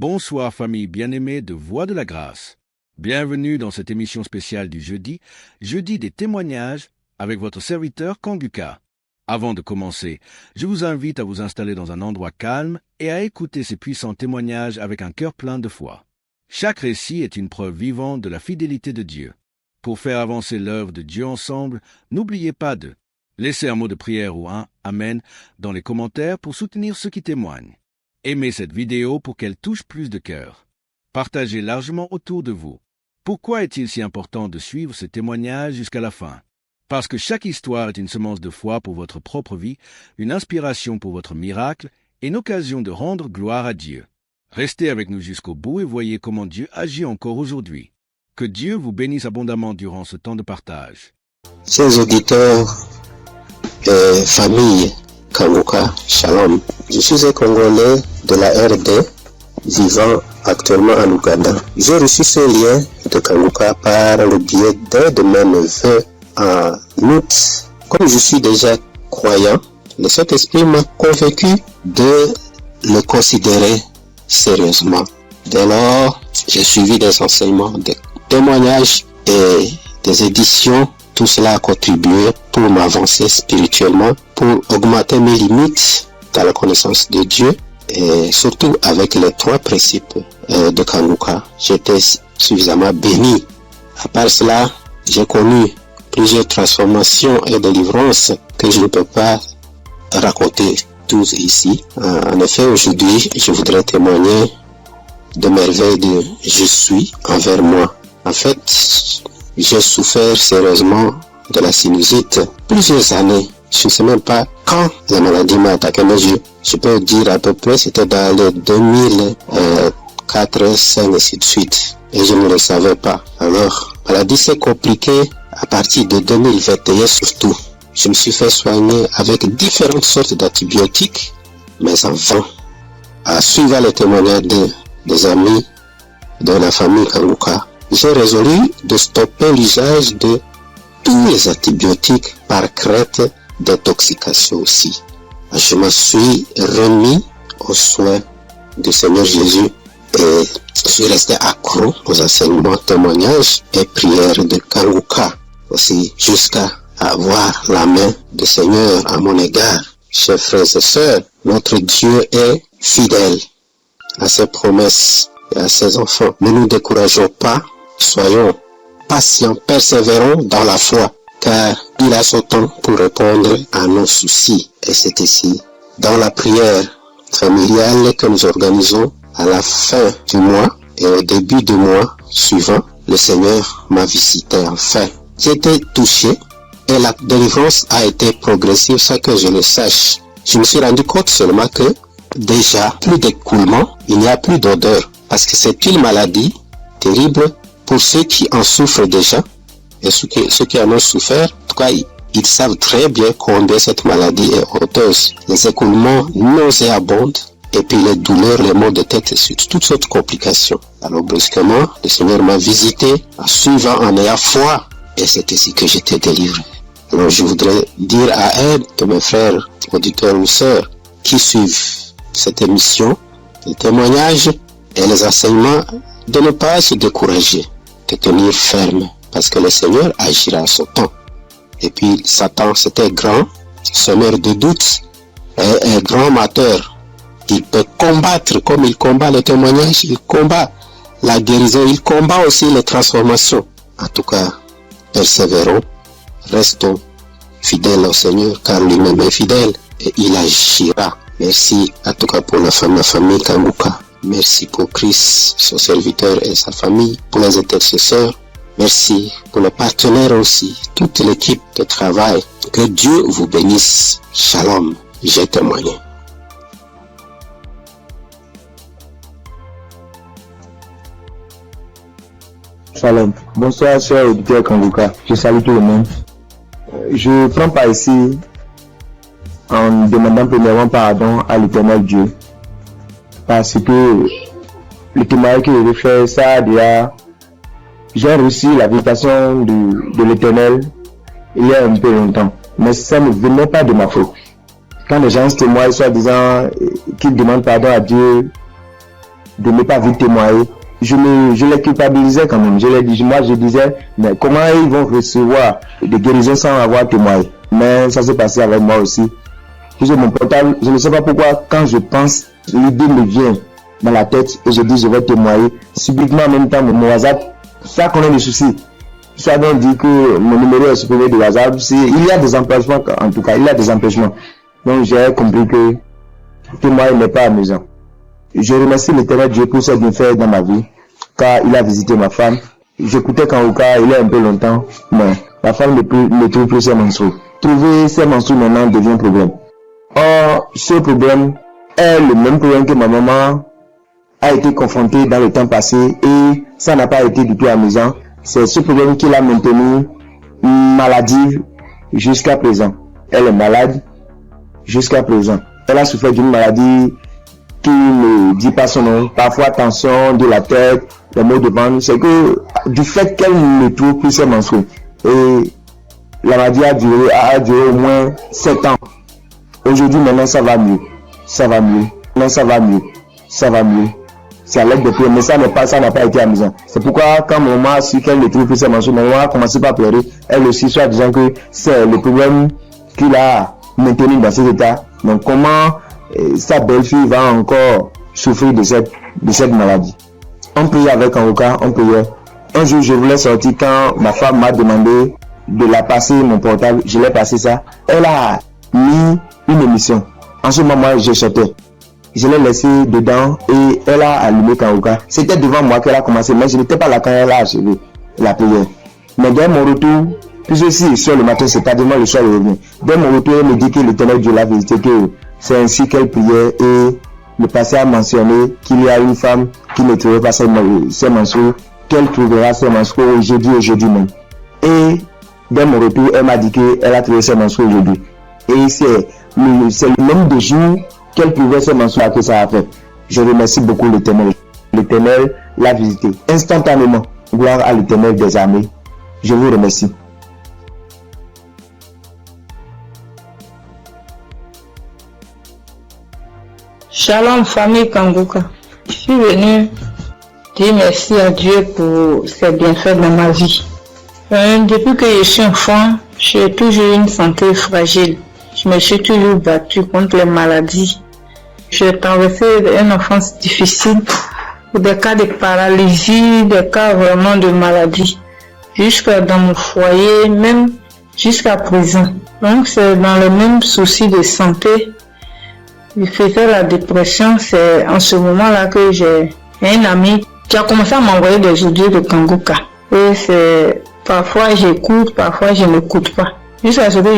Bonsoir famille bien-aimée de Voix de la Grâce. Bienvenue dans cette émission spéciale du jeudi des témoignages avec votre serviteur Kanguka. Avant de commencer, je vous invite à vous installer dans un endroit calme et à écouter ces puissants témoignages avec un cœur plein de foi. Chaque récit est une preuve vivante de la fidélité de Dieu. Pour faire avancer l'œuvre de Dieu ensemble, n'oubliez pas de laisser un mot de prière ou un « Amen » dans les commentaires pour soutenir ceux qui témoignent. Aimez cette vidéo pour qu'elle touche plus de cœurs. Partagez largement autour de vous. Pourquoi est-il si important de suivre ce témoignage jusqu'à la fin? Parce que chaque histoire est une semence de foi pour votre propre vie, une inspiration pour votre miracle et une occasion de rendre gloire à Dieu. Restez avec nous jusqu'au bout et voyez comment Dieu agit encore aujourd'hui. Que Dieu vous bénisse abondamment durant ce temps de partage. Chers auditeurs et famille Kanguka, Shalom. Je suis un Congolais de la RD vivant actuellement en Ouganda. J'ai reçu ce lien de Kanguka par le biais d'un de mes neveux en août. Comme je suis déjà croyant, le Saint-Esprit m'a convaincu de le considérer sérieusement. Dès lors, j'ai suivi des enseignements, des témoignages et des éditions. Tout cela a contribué pour m'avancer spirituellement, pour augmenter mes limites dans la connaissance de Dieu et surtout avec les 3 principes de Kanguka. J'étais suffisamment béni. À part cela, j'ai connu plusieurs transformations et délivrances que je ne peux pas raconter tous ici. En effet, aujourd'hui, je voudrais témoigner de merveilles de je suis envers moi. En fait, j'ai souffert sérieusement de la sinusite plusieurs années. Je ne sais même pas quand la maladie m'a attaqué, mais je peux dire à peu près c'était dans les 2004, 2005 et ainsi de suite. Et je ne le savais pas. Alors, la maladie s'est compliquée à partir de 2021 surtout. Je me suis fait soigner avec différentes sortes d'antibiotiques, mais en vain. À suivre les témoignages des amis de la famille Kanguka, j'ai résolu de stopper l'usage de tous les antibiotiques par crainte d'intoxication aussi. Je me suis remis aux soins du Seigneur Jésus et je suis resté accro aux enseignements, témoignages et prières de Kanguka aussi jusqu'à avoir la main du Seigneur à mon égard. Chers frères et sœurs, notre Dieu est fidèle à ses promesses et à ses enfants. Ne nous décourageons pas. Soyons patients, persévérons dans la foi, car il a son temps pour répondre à nos soucis. Et c'est ici, dans la prière familiale que nous organisons à la fin du mois et au début du mois suivant, le Seigneur m'a visité enfin. J'ai été touché et la délivrance a été progressive sans que je le sache. Je me suis rendu compte seulement que déjà, plus d'écoulement, il n'y a plus d'odeur, parce que c'est une maladie terrible pour ceux qui en souffrent déjà, et ceux qui en ont souffert, en tout cas, ils savent très bien combien cette maladie est honteuse. Les écoulements nauséabonds, et puis les douleurs, les maux de tête, et toutes sortes de complications. Alors brusquement, le Seigneur m'a visité, en suivant, en ayant foi, et c'est ici que j'étais délivré. Alors je voudrais dire à un de mes frères, auditeurs ou sœurs, qui suivent cette émission, les témoignages et les enseignements, de ne pas se décourager, de tenir ferme, parce que le Seigneur agira à son temps. Et puis Satan, c'était grand, semeur de doutes, et un grand menteur. Il peut combattre comme il combat le témoignage, il combat la guérison, il combat aussi les transformations. En tout cas, persévérons, restons fidèles au Seigneur, car lui-même est fidèle et il agira. Merci en tout cas pour la famille Kanguka. Merci pour Christ, son serviteur et sa famille, pour les intercesseurs. Merci pour les partenaires aussi, toute l'équipe de travail. Que Dieu vous bénisse. Shalom, j'ai témoigné. Shalom. Bonsoir, cher auditeur Kanguka. Je salue tout le monde. Je prends part ici en demandant premièrement pardon à l'Éternel Dieu. Parce que le témoignage que je vais faire, ça déjà, j'ai reçu la visitation de l'Éternel il y a un peu longtemps. Mais ça ne venait pas de ma faute. Quand les gens se témoignent, soit disant qu'ils demandent pardon à Dieu, de ne pas vite témoigner, je les culpabilisais quand même. Je disais, mais comment ils vont recevoir des guérisons sans avoir témoigné? Mais ça s'est passé avec moi aussi. J'ai mon portable, je ne sais pas pourquoi, quand je pense, l'idée me vient dans la tête et je dis je vais témoigner. Subitement en même temps, mon WhatsApp, ça connaît des soucis. Ça donc dit que mon numéro est supprimé de WhatsApp. Il y a des empêchements, en tout cas, il y a des empêchements. Donc j'ai compris que témoigner n'est pas amusant. Je remercie l'Éternel Dieu pour ce qu'il fait dans ma vie, car il a visité ma femme. J'écoutais Kanguka il y a un peu longtemps, mais la femme ne trouve plus ses menstrues. Trouver ses menstrues maintenant devient un problème. Or, ce problème est le même problème que ma maman a été confrontée dans le temps passé et ça n'a pas été du tout amusant. C'est ce problème qui l'a maintenue maladive jusqu'à présent. Elle est malade jusqu'à présent. Elle a souffert d'une maladie qui ne dit pas son nom. Parfois tension de la tête, les maux de ventre. C'est que du fait qu'elle ne trouve plus ses menstrues. Et la maladie a duré au moins 7 ans. Aujourd'hui, maintenant, ça va mieux. Ça va mieux. Maintenant, ça va mieux. Ça va mieux. C'est à l'aide de prière, mais ça n'a pas été amusant. C'est pourquoi, quand mon maman a su qu'elle ne trouve plus ses menstrues, ma maman a commencé par pleurer. Elle aussi, soit disant que c'est le problème qu'il a maintenu dans cet état. Donc, comment sa belle-fille va encore souffrir de cette maladie? On priait avec Kanguka, on priait. Un jour, je voulais sortir quand ma femme m'a demandé de la passer mon portable. Je l'ai passé ça. Elle a mis une émission. En ce moment, je sortais. Je l'ai laissé dedans et elle a allumé Kanguka. C'était devant moi qu'elle a commencé, mais je n'étais pas là quand elle a achevé la prière. Mais dès mon retour, puisque si sur le matin, c'est tardivement le soir, elle revient. Dès mon retour, elle me dit que l'Éternel Dieu l'a visité, que c'est ainsi qu'elle priait et le passé a mentionné qu'il y a une femme qui ne trouvait pas ses menstrues, qu'elle trouvera ses menstrues aujourd'hui même. Et dès mon retour, elle m'a dit qu'elle a trouvé ses menstrues aujourd'hui. Et c'est le nombre de jours qu'elle pouvait se menstruer que ça a fait. Je remercie beaucoup l'Éternel. L'Éternel l'a visité instantanément. Gloire à l'Éternel des armées. Je vous remercie. Shalom famille Kanguka. Je suis venue dire merci à Dieu pour ses bienfaits dans ma vie. Depuis que je suis enfant, j'ai toujours une santé fragile. Je me suis toujours battue contre les maladies. J'ai traversé une enfance difficile, des cas de paralysie, des cas vraiment de maladie, jusqu'à dans mon foyer, même jusqu'à présent. Donc c'est dans le même souci de santé. Je faisais la dépression, c'est en ce moment-là que j'ai un ami qui a commencé à m'envoyer des audios de Kanguka. Et c'est parfois j'écoute, parfois je n'écoute pas. Jusqu'à ce que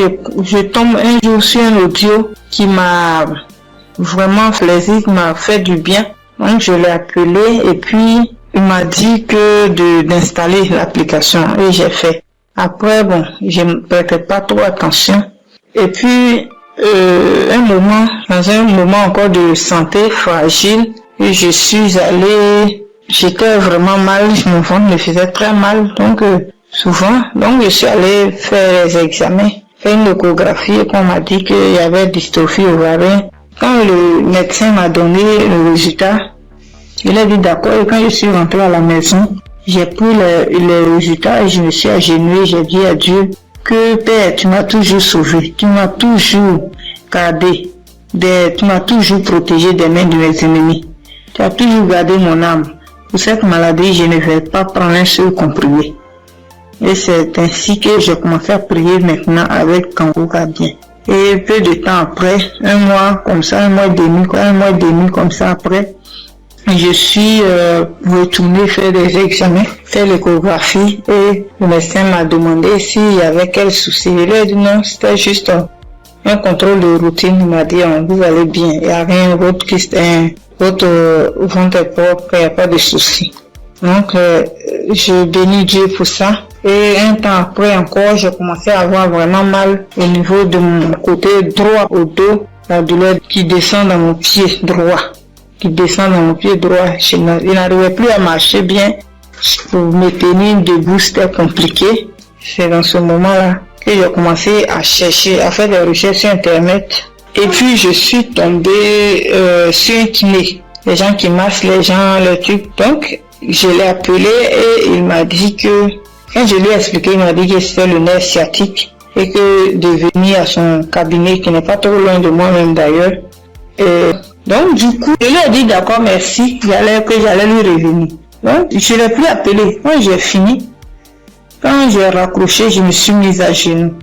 je tombe un jour sur un audio qui m'a vraiment plaisir, qui m'a fait du bien. Donc je l'ai appelé et puis il m'a dit que d'installer l'application et j'ai fait. Après bon, je ne prêtais pas trop attention. Et puis dans un moment encore de santé fragile, et je suis allée, j'étais vraiment mal, mon ventre me faisait très mal, donc souvent, donc je suis allée faire les examens, faire une échographie et qu'on m'a dit qu'il y avait dystrophie ovarienne. Quand le médecin m'a donné le résultat, il a dit d'accord, et quand je suis rentrée à la maison, j'ai pris les résultats et je me suis agenouillée, j'ai dit à Dieu que Père, tu m'as toujours sauvé, tu m'as toujours gardé, tu m'as toujours protégé des mains de mes ennemis. Tu as toujours gardé mon âme. Pour cette maladie, je ne vais pas prendre un seul comprimé. Et c'est ainsi que j'ai commencé à prier maintenant avec Kanguka bien. Et peu de temps après, un mois et demi comme ça après, je suis retournée faire des examens, faire l'échographie et le médecin m'a demandé s'il y avait quel souci. Il a dit non, c'était juste un contrôle de routine. Il m'a dit vous allez bien, il n'y a rien d'autre qui votre ventre est propre, il n'y a pas de souci. Donc je bénis Dieu pour ça. Et un temps après encore, j'ai commencé à avoir vraiment mal au niveau de mon côté droit au dos, la douleur qui descend dans mon pied droit. Je n'arrivais plus à marcher bien. Pour me tenir debout, c'était compliqué. C'est dans ce moment-là que j'ai commencé à chercher, à faire des recherches sur Internet. Et puis, je suis tombée sur un kiné. les gens qui massent les gens, le truc. Donc, je l'ai appelé et il m'a dit que, quand je lui ai expliqué, il m'a dit que c'était le nerf sciatique et que de venir à son cabinet, qui n'est pas trop loin de moi-même d'ailleurs. Et donc, du coup, je lui ai dit d'accord, merci, que j'allais lui revenir. Donc, je l'ai plus appelé. Quand j'ai fini, quand j'ai raccroché, je me suis mise à genoux.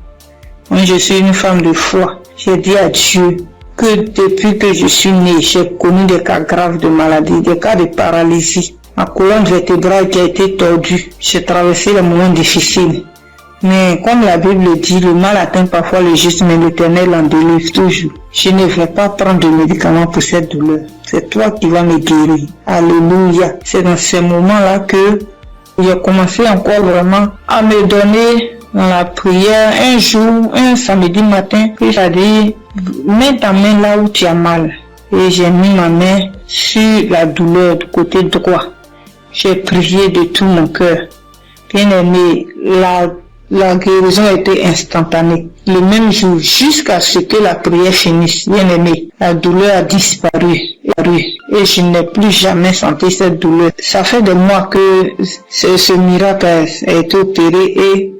Moi, je suis une femme de foi. J'ai dit à Dieu que depuis que je suis née, j'ai connu des cas graves de maladie, des cas de paralysie. Ma colonne vertébrale qui a été tordue. J'ai traversé les moments difficiles. Mais comme la Bible dit, le mal atteint parfois le juste, mais l'Éternel en délivre toujours. Je ne vais pas prendre de médicaments pour cette douleur. C'est toi qui vas me guérir. Alléluia. C'est dans ces moments-là que j'ai commencé encore vraiment à me donner dans la prière. Un jour, un samedi matin, j'ai dit, mets ta main là où tu as mal. Et j'ai mis ma main sur la douleur du côté droit. J'ai prié de tout mon cœur. Bien aimé, la guérison a été instantanée. Le même jour, jusqu'à ce que la prière finisse, bien aimé, la douleur a disparu. Et je n'ai plus jamais senti cette douleur. Ça fait des mois que ce miracle a été opéré et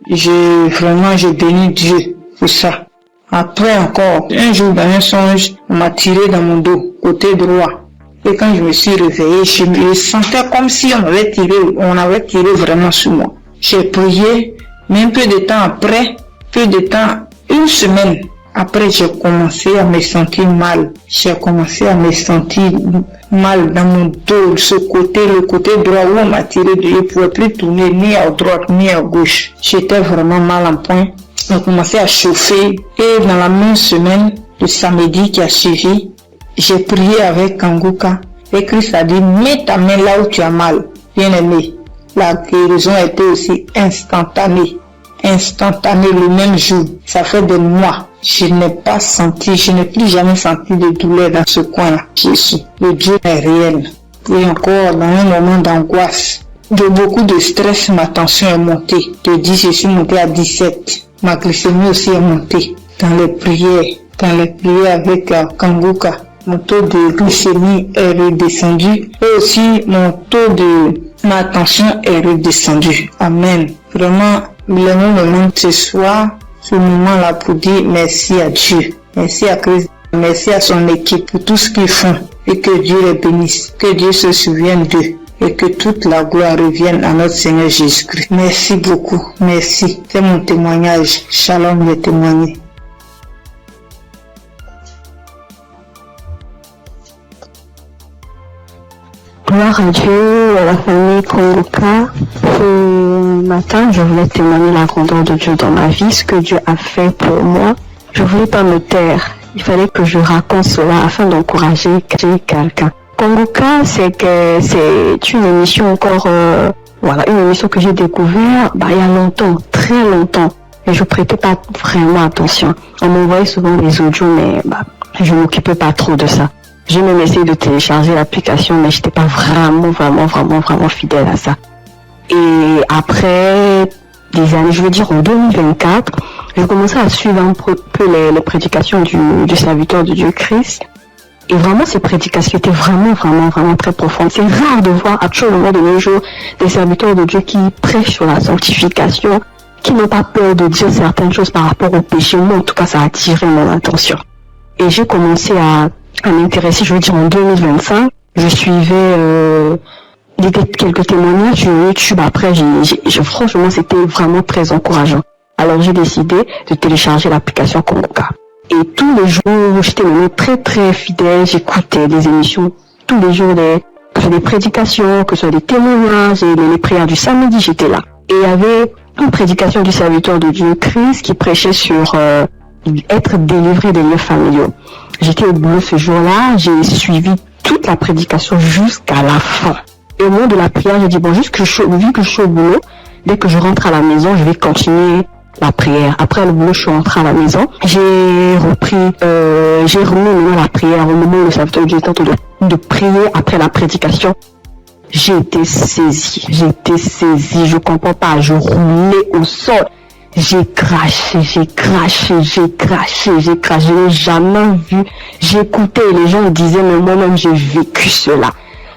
je bénis Dieu pour ça. Après encore, un jour dans un songe, on m'a tiré dans mon dos, côté droit. Et quand je me suis réveillé, je me sentais comme si on avait tiré vraiment sur moi. J'ai prié, mais un peu de temps après, une semaine après, j'ai commencé à me sentir mal. J'ai commencé à me sentir mal dans mon dos, le côté droit où on m'a tiré, je ne pouvais plus tourner ni à droite ni à gauche. J'étais vraiment mal en point. On a commencé à chauffer et dans la même semaine, le samedi qui a suivi, j'ai prié avec Kanguka et Christ a dit, mets ta main là où tu as mal. Bien aimé, la guérison a été aussi instantanée le même jour. Ça fait des mois. Je n'ai plus jamais senti de douleur dans ce coin-là. Jésus, le Dieu est réel. Et encore, dans un moment d'angoisse, de beaucoup de stress, ma tension est montée. De 10, je suis montée à 17. Ma glycémie aussi est montée. Dans les prières avec Kanguka, mon taux de glycémie est redescendu. Et aussi, ma tension est redescendue. Amen. Vraiment, le moment ce soir, ce moment-là pour dire merci à Dieu. Merci à Christ. Merci à son équipe pour tout ce qu'ils font. Et que Dieu les bénisse. Que Dieu se souvienne d'eux. Et que toute la gloire revienne à notre Seigneur Jésus-Christ. Merci beaucoup. Merci. C'est mon témoignage. Shalom, j'ai témoigné. Gloire à Dieu, à la famille Kongoka. Ce matin, je voulais témoigner la grandeur de Dieu dans ma vie, ce que Dieu a fait pour moi. Je voulais pas me taire. Il fallait que je raconte cela afin d'encourager quelqu'un. Kongoka, c'est une émission encore, une émission que j'ai découvert, il y a longtemps, très longtemps. Et je prêtais pas vraiment attention. On m'envoyait souvent des audios, mais je m'occupais pas trop de ça. J'ai même essayé de télécharger l'application, mais j'étais pas vraiment fidèle à ça. Et après des années, je veux dire en 2024, j'ai commencé à suivre un peu les prédications du serviteur de Dieu Christ. Et vraiment, ces prédications étaient vraiment très profondes. C'est rare de voir actuellement de nos jours des serviteurs de Dieu qui prêchent sur la sanctification, qui n'ont pas peur de dire certaines choses par rapport au péché. Moi, en tout cas, ça a attiré mon attention. Et j'ai commencé à m'intéresser, je veux dire en 2025, je suivais quelques témoignages sur YouTube. Après, franchement, c'était vraiment très encourageant. Alors, j'ai décidé de télécharger l'application Kongoka. Et tous les jours, j'étais vraiment très fidèle. J'écoutais des émissions tous les jours, que ce soit des prédications, que ce soit des témoignages, et les prières du samedi, j'étais là. Et il y avait une prédication du serviteur de Dieu Christ qui prêchait sur être délivré des lieux familiaux. J'étais au boulot ce jour-là, j'ai suivi toute la prédication jusqu'à la fin. Et au moment de la prière, j'ai dit, vu que je suis au boulot, dès que je rentre à la maison, je vais continuer la prière. Après le boulot, je suis rentrée à la maison. J'ai remis la prière au moment où le serviteur de Dieu était en train de prier après la prédication. J'ai été saisie, je comprends pas, je roulais au sol. J'ai craché. Je n'ai jamais vu. J'écoutais les gens disaient, mais moi-même j'ai vécu cela.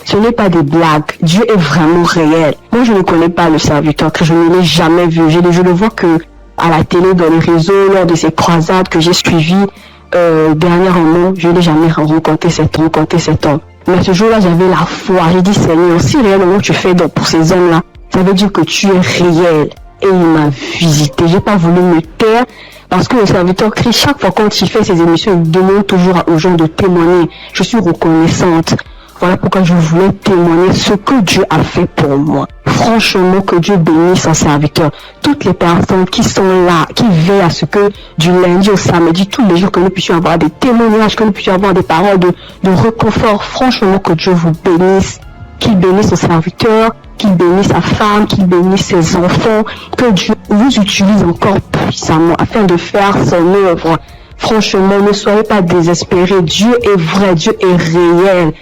Ce n'est pas des blagues. Dieu est vraiment réel. Moi, je ne connais pas le serviteur, que je ne l'ai jamais vu. Je le vois que à la télé, dans les réseaux, lors de ces croisades que j'ai suivies dernièrement, je n'ai jamais rencontré cet homme. Mais ce jour-là, j'avais la foi. J'ai dit, Seigneur, si réellement tu fais donc pour ces hommes-là, ça veut dire que tu es réel. Et il m'a visité. J'ai pas voulu me taire parce que le serviteur Christ, chaque fois quand il fait ses émissions, il demande toujours aux gens de témoigner. Je suis reconnaissante. Voilà pourquoi je voulais témoigner ce que Dieu a fait pour moi. Franchement, que Dieu bénisse son serviteur. Toutes les personnes qui sont là, qui veillent à ce que du lundi au samedi, tous les jours, que nous puissions avoir des témoignages, que nous puissions avoir des paroles de réconfort. Franchement, que Dieu vous bénisse. Qu'il bénisse son serviteur, qu'il bénisse sa femme, qu'il bénisse ses enfants. Que Dieu vous utilise encore puissamment afin de faire son œuvre. Franchement, ne soyez pas désespérés. Dieu est vrai, Dieu est réel.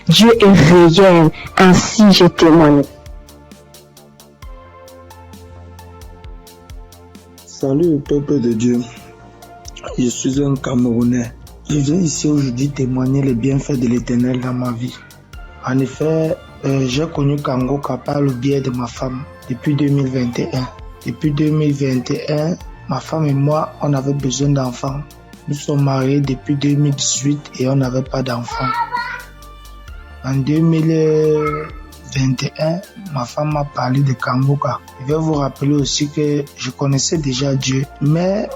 Dieu est réel, ainsi j'ai témoigné. Salut peuple de Dieu, je suis un Camerounais. Je viens ici aujourd'hui témoigner les bienfaits de l'Éternel dans ma vie. En effet, j'ai connu Kangoka par le biais de ma femme depuis 2021. Depuis 2021, ma femme et moi, on avait besoin d'enfants. Nous sommes mariés depuis 2018 et on n'avait pas d'enfants. En 2021, ma femme m'a parlé de Kangoka. Je vais vous rappeler aussi que je connaissais déjà Dieu, mais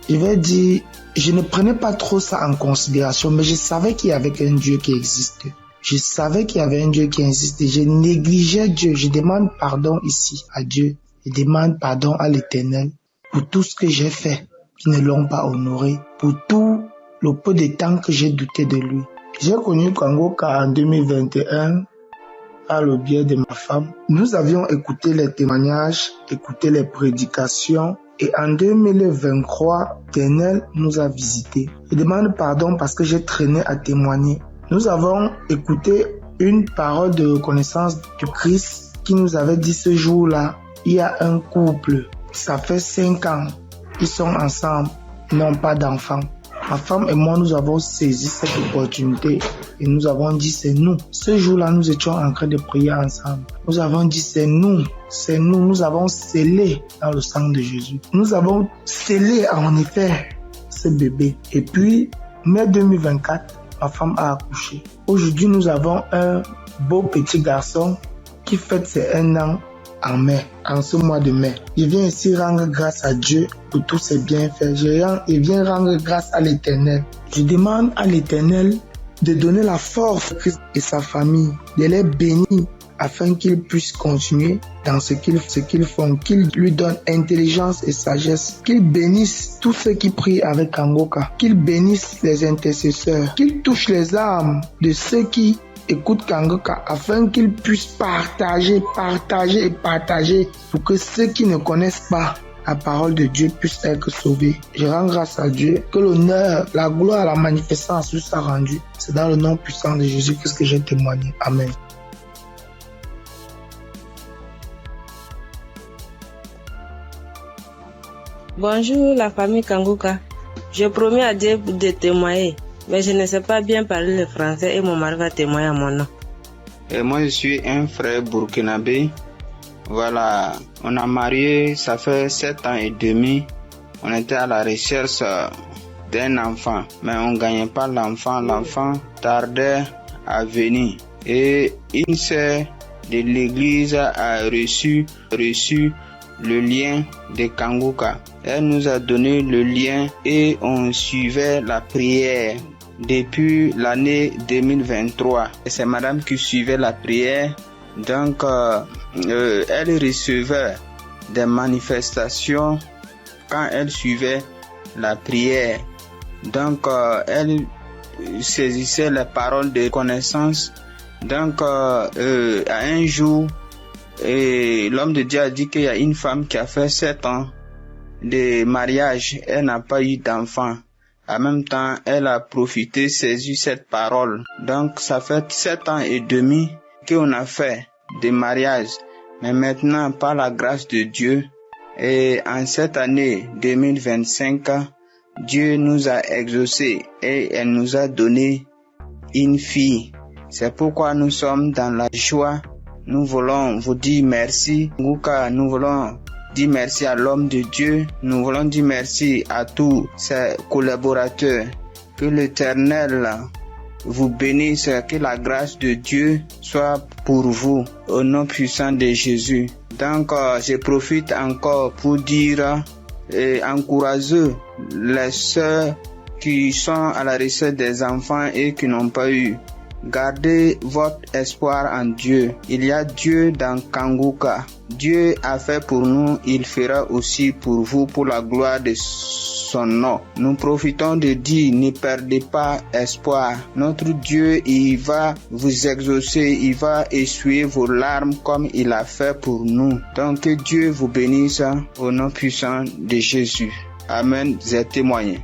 je vais dire, je ne prenais pas trop ça en considération, mais je savais qu'il y avait un Dieu qui existe. Je savais qu'il y avait un Dieu qui existait. Je négligeais Dieu. Je demande pardon ici à Dieu. Je demande pardon à l'Éternel pour tout ce que j'ai fait qui ne l'ont pas honoré, pour tout le peu de temps que j'ai douté de lui. J'ai connu Kangoka en 2021 par le biais de ma femme. Nous avions écouté les témoignages, écouté les prédications et en 2023, l'Éternel nous a visités. Je demande pardon parce que j'ai traîné à témoigner. Nous avons écouté une parole de reconnaissance du Christ qui nous avait dit ce jour-là, il y a un couple, ça fait 5 ans, ils sont ensemble, ils n'ont pas d'enfants. Ma femme et moi, nous avons saisi cette opportunité et nous avons dit c'est nous. Ce jour-là, nous étions en train de prier ensemble. Nous avons dit c'est nous, nous avons scellé dans le sang de Jésus. Nous avons scellé en effet ce bébé. Et puis, mai 2024, ma femme a accouché. Aujourd'hui, nous avons un beau petit garçon qui fête ses 1 an en mai, en ce mois de mai. Je viens ici rendre grâce à Dieu pour tous ses bienfaits. Je viens rendre grâce à l'Éternel. Je demande à l'Éternel de donner la force à Christ et sa famille, de les bénir afin qu'ils puissent continuer dans ce qu'ils font, qu'il lui donne intelligence et sagesse, qu'il bénisse tous ceux qui prient avec Kangoka, qu'il bénisse les intercesseurs, qu'il touche les âmes de ceux qui écoute Kangoka afin qu'ils puissent partager pour que ceux qui ne connaissent pas la parole de Dieu puissent être sauvés. Je rends grâce à Dieu que l'honneur, la gloire, la manifestance lui soit rendue. C'est dans le nom puissant de Jésus-Christ que j'ai témoigné. Amen. Bonjour la famille Kangoka. Je promets à Dieu de témoigner. Mais je ne sais pas bien parler le français et mon mari va témoigner à mon nom. Et moi, je suis un frère burkinabé. Voilà, on a marié, ça fait 7 ans et demi. On était à la recherche d'un enfant, mais on ne gagnait pas l'enfant. L'enfant tardait à venir. Et une sœur de l'église a reçu le lien de Kangoka. Elle nous a donné le lien et on suivait la prière depuis l'année 2023. Et c'est madame qui suivait la prière. Donc, elle recevait des manifestations quand elle suivait la prière. Donc, elle saisissait les paroles de connaissance. Donc, à un jour, l'homme de Dieu a dit qu'il y a une femme qui a fait 7 ans de mariage. Elle n'a pas eu d'enfant. En même temps, elle a profité, saisi cette parole. Donc, ça fait 7 ans et demi qu'on a fait des mariages. Mais maintenant, par la grâce de Dieu, Et en cette année 2025, Dieu nous a exaucés et elle nous a donné une fille. C'est pourquoi nous sommes dans la joie. Nous voulons vous dire merci. Nous voulons dire merci à l'homme de Dieu. Nous voulons dire merci à tous ses collaborateurs. Que l'Éternel vous bénisse, que la grâce de Dieu soit pour vous au nom puissant de Jésus. Donc, je profite encore pour dire et encourager les sœurs qui sont à la recherche des enfants et qui n'ont pas eu. Gardez votre espoir en Dieu. Il y a Dieu dans Kanguka. Dieu a fait pour nous, il fera aussi pour vous, pour la gloire de son nom. Nous profitons de dire, ne perdez pas espoir. Notre Dieu, il va vous exaucer, il va essuyer vos larmes comme il a fait pour nous. Donc que Dieu vous bénisse au nom puissant de Jésus. Amen. J'ai témoigné.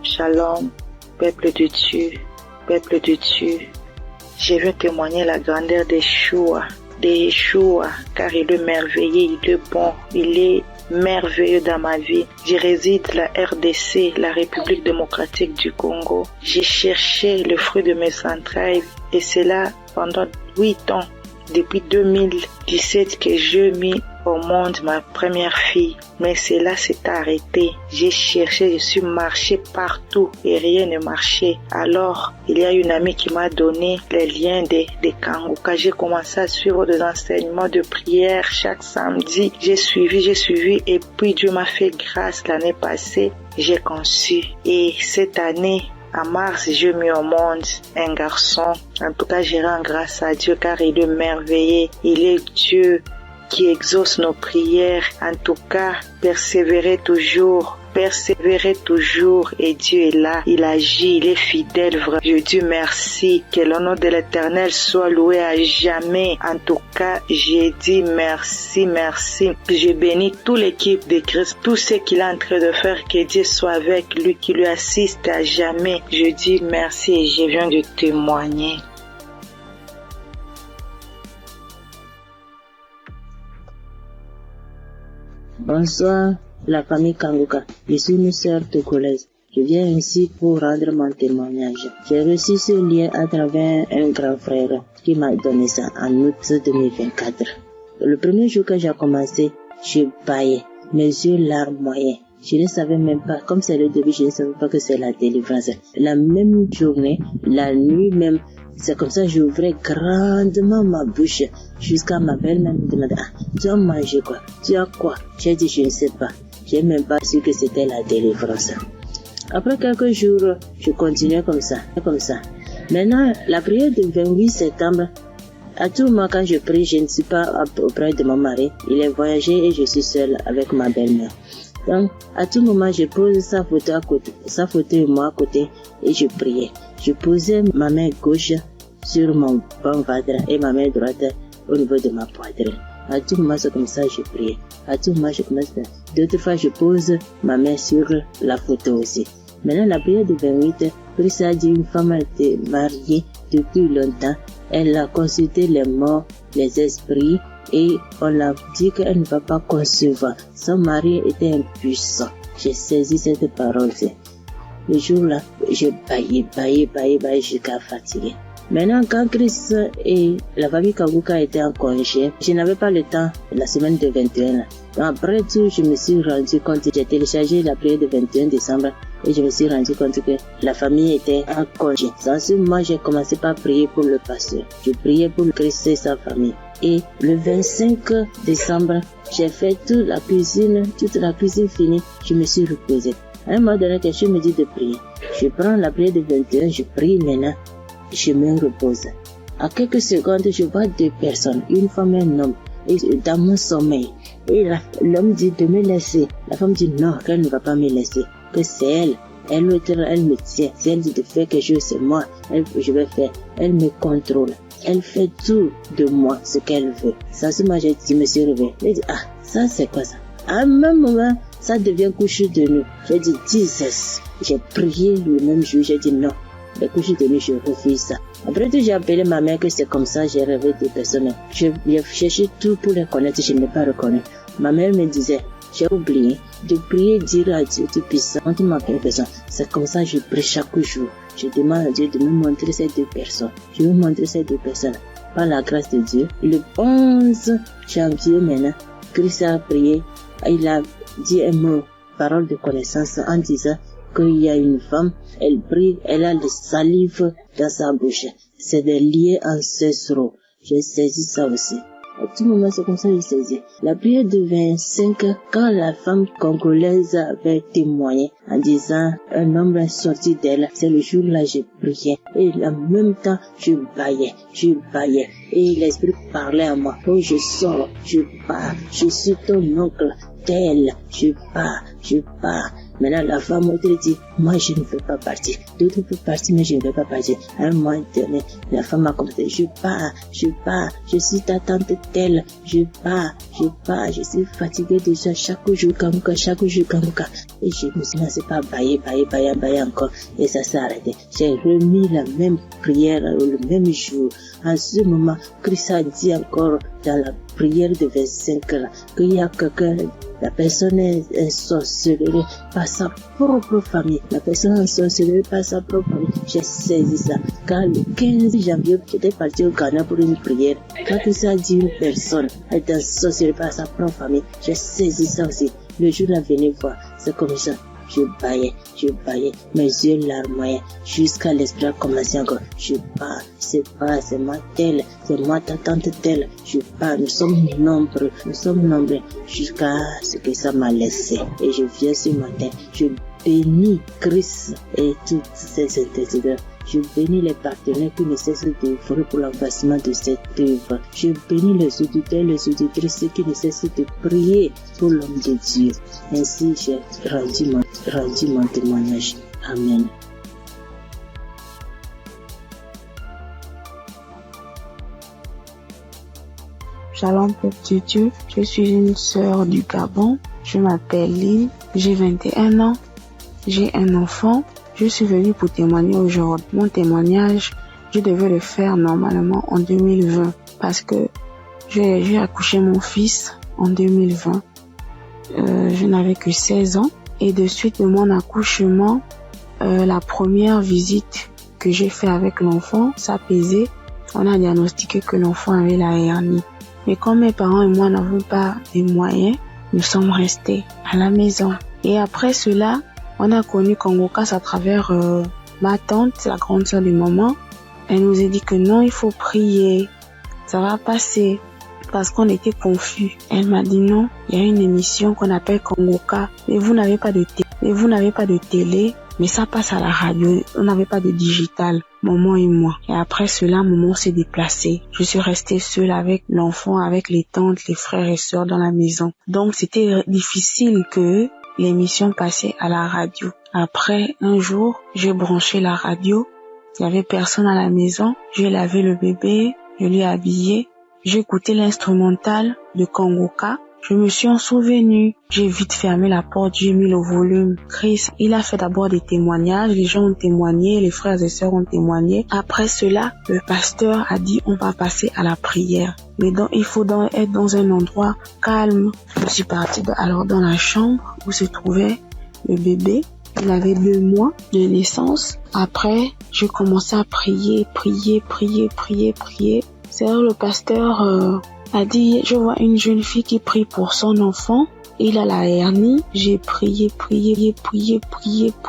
Shalom, peuple de Dieu, peuple de Dieu. Je veux témoigner la grandeur de Yeshua, car il est merveilleux, il est bon, il est merveilleux dans ma vie. Je réside la RDC, la République démocratique du Congo. J'ai cherché le fruit de mes entrailles et c'est là pendant 8 ans, depuis 2017 que j'ai mis au monde ma première fille. Mais cela s'est arrêté. J'ai cherché, je suis marché partout et rien ne marchait. Alors, il y a une amie qui m'a donné les liens de Kanguka. J'ai commencé à suivre des enseignements de prière chaque samedi. J'ai suivi et puis Dieu m'a fait grâce l'année passée. J'ai conçu. Et cette année, en mars, j'ai mis au monde un garçon. En tout cas, je rends grâce à Dieu car il est merveilleux. Il est Dieu qui exauce nos prières. En tout cas, persévérez toujours et Dieu est là, il agit, il est fidèle. Je dis merci, que le nom de l'Éternel soit loué à jamais. En tout cas, j'ai dit merci. Je bénis toute l'équipe de Christ, tout ce qu'il est en train de faire, que Dieu soit avec lui, qui lui assiste à jamais. Je dis merci et je viens de témoigner. Bonsoir, la famille Kanguka. Je suis une sœur togolaise. Je viens ici pour rendre mon témoignage. J'ai reçu ce lien à travers un grand frère qui m'a donné ça en août 2024. Le premier jour que j'ai commencé, je baillais, mes yeux larmes moyens. Je ne savais même pas, comme c'est le début, je ne savais pas que c'est la délivrance. La même journée, la nuit même, c'est comme ça j'ouvrais grandement ma bouche jusqu'à ma belle-mère me demandait tu as mangé quoi? Tu as quoi? J'ai dit je ne sais pas. J'ai même pas su que c'était la délivrance. Après quelques jours, je continuais comme ça. Maintenant, la prière du 28 septembre, à tout moment quand je prie, je ne suis pas auprès de mon mari. Il est voyagé et je suis seule avec ma belle-mère. Donc, à tout moment, je pose sa photo et moi à côté et je priais. Je posais ma main gauche sur mon bon ventre et ma main droite au niveau de ma poitrine. À tout moment, c'est comme ça que je priais. À tout moment, je commence. D'autres fois, je pose ma main sur la photo aussi. Maintenant, la prière du 28, Christ a dit une femme était mariée depuis longtemps. Elle a consulté les morts, les esprits, et on l'a dit qu'elle ne va pas concevoir. Son mari était impuissant. J'ai saisi cette parole-ci. Le jour-là, je baillais jusqu'à fatiguer. Maintenant, quand Christ et la famille Kanguka étaient en congé, je n'avais pas le temps la semaine de 21. Après tout, je me suis rendu compte, j'ai téléchargé la prière du 21 décembre et je me suis rendu compte que la famille était en congé. Dans ce moment, j'ai commencé par prier pour le pasteur. Je priais pour Christ et sa famille. Et le 25 décembre, j'ai fait toute la cuisine finie, je me suis reposée. À un moment donné, quelqu'un me dit de prier. Je prends la prière de 21, je prie maintenant, je me repose. À quelques secondes, je vois deux personnes, une femme et un homme, et dans mon sommeil. Et l'homme dit de me laisser. La femme dit non, qu'elle ne va pas me laisser, que c'est elle. Elle me tient. Si elle dit de faire quelque chose, c'est moi. Je vais faire. Elle me contrôle. Elle fait tout de moi, ce qu'elle veut. Ça, c'est moi, je me suis réveillée. Elle dit, ça, c'est quoi ça? À un même moment, ça devient couche de nous. J'ai dit, Jesus. J'ai prié le même jour. J'ai dit, non, Les couches de nuit, je refuse ça. Après tout, j'ai appelé ma mère que c'est comme ça, j'ai rêvé des personnes. Je cherché tout pour les connaître, je ne l'ai pas reconnu. Ma mère me disait, j'ai oublié de prier, dire à Dieu Tout-Puissant, quand il m'appelle une personne. C'est comme ça que je prie chaque jour. Je demande à Dieu de me montrer ces deux personnes. Je vais montrer ces deux personnes. Par la grâce de Dieu, le 11 janvier maintenant, Christ a prié, il a dit un mot, parole de connaissance, en disant qu'il y a une femme, elle prie, elle a le salive dans sa bouche. C'est des liens ancestraux. J'ai saisi ça aussi. À tout moment, c'est comme ça que j'ai saisi. La prière de 25, quand la femme congolaise avait témoigné en disant un homme est sorti d'elle, c'est le jour-là j'ai prié. Et en même temps, je baillais. Et l'esprit parlait à moi. Oh, je sors, je pars, je suis ton oncle, tel, je pars. Maintenant, la femme m'a dit, moi, je ne veux pas partir. D'autres peuvent partir, mais je ne veux pas partir. À un moment donné, la femme m'a commencé, je pars. Je suis ta tante telle. Je pars. Je suis fatiguée déjà chaque jour, Kanguka. Et je me suis lancé par bailler encore. Et ça s'est arrêté. J'ai remis la même prière le même jour. En ce moment, Christ a dit encore dans la prière de 25 là, qu'il y a quelqu'un, la personne est sorcelée par sa propre famille. La personne est sorcelée par sa propre famille. J'ai saisi ça. Quand le 15 janvier, j'étais parti au Ghana pour une prière. Quand Christ a dit une personne est sorcelée par sa propre famille, j'ai saisi ça aussi. Le jour là, venez voir, c'est comme ça. Je baillais, mes yeux larmoyaient, jusqu'à l'esprit a commencé encore. Je pars, c'est moi telle, c'est moi ta tante telle. Je pars, nous sommes nombreux, jusqu'à ce que ça m'a laissé. Et je viens ce matin, je bénis Christ et toutes ses intercesseurs. Je bénis les partenaires qui ne cessent d'œuvrer pour l'avancement de cette œuvre. Je bénis les auditeurs, les auditrices qui ne cessent de prier pour l'homme de Dieu. Ainsi, j'ai rendu mon témoignage. Amen. Shalom, peuple de Dieu. Je suis une sœur du Gabon. Je m'appelle Lynn. J'ai 21 ans. J'ai un enfant. Je suis venue pour témoigner aujourd'hui. Mon témoignage, je devais le faire normalement en 2020 parce que j'ai accouché mon fils en 2020. Je n'avais que 16 ans et de suite de mon accouchement, la première visite que j'ai fait avec l'enfant, ça pesait. On a diagnostiqué que l'enfant avait la hernie. Mais comme mes parents et moi n'avons pas les moyens, nous sommes restés à la maison. Et après cela, on a connu Kanguka à travers ma tante, la grande sœur de maman. Elle nous a dit que non, il faut prier, ça va passer, parce qu'on était confus. Elle m'a dit non, il y a une émission qu'on appelle Kanguka, mais vous n'avez pas de télé, mais ça passe à la radio, on n'avait pas de digital, maman et moi. Et après cela, maman s'est déplacée. Je suis restée seule avec l'enfant, avec les tantes, les frères et sœurs dans la maison. Donc c'était difficile que l'émission passait à la radio. Après, un jour, j'ai branché la radio. Il y avait personne à la maison. J'ai lavé le bébé, je l'ai habillé. J'ai écouté l'instrumental de Kanguka. Je me suis en souvenu. J'ai vite fermé la porte, j'ai mis le volume. Chris, il a fait d'abord des témoignages. Les gens ont témoigné, les frères et sœurs ont témoigné. Après cela, le pasteur a dit on va passer à la prière. Mais donc, il faut être dans un endroit calme. Je suis partie alors dans la chambre où se trouvait le bébé. Il avait 2 mois de naissance. Après, j'ai commencé à prier. C'est là le pasteur a dit, je vois une jeune fille qui prie pour son enfant. Il a la hernie. J'ai prié.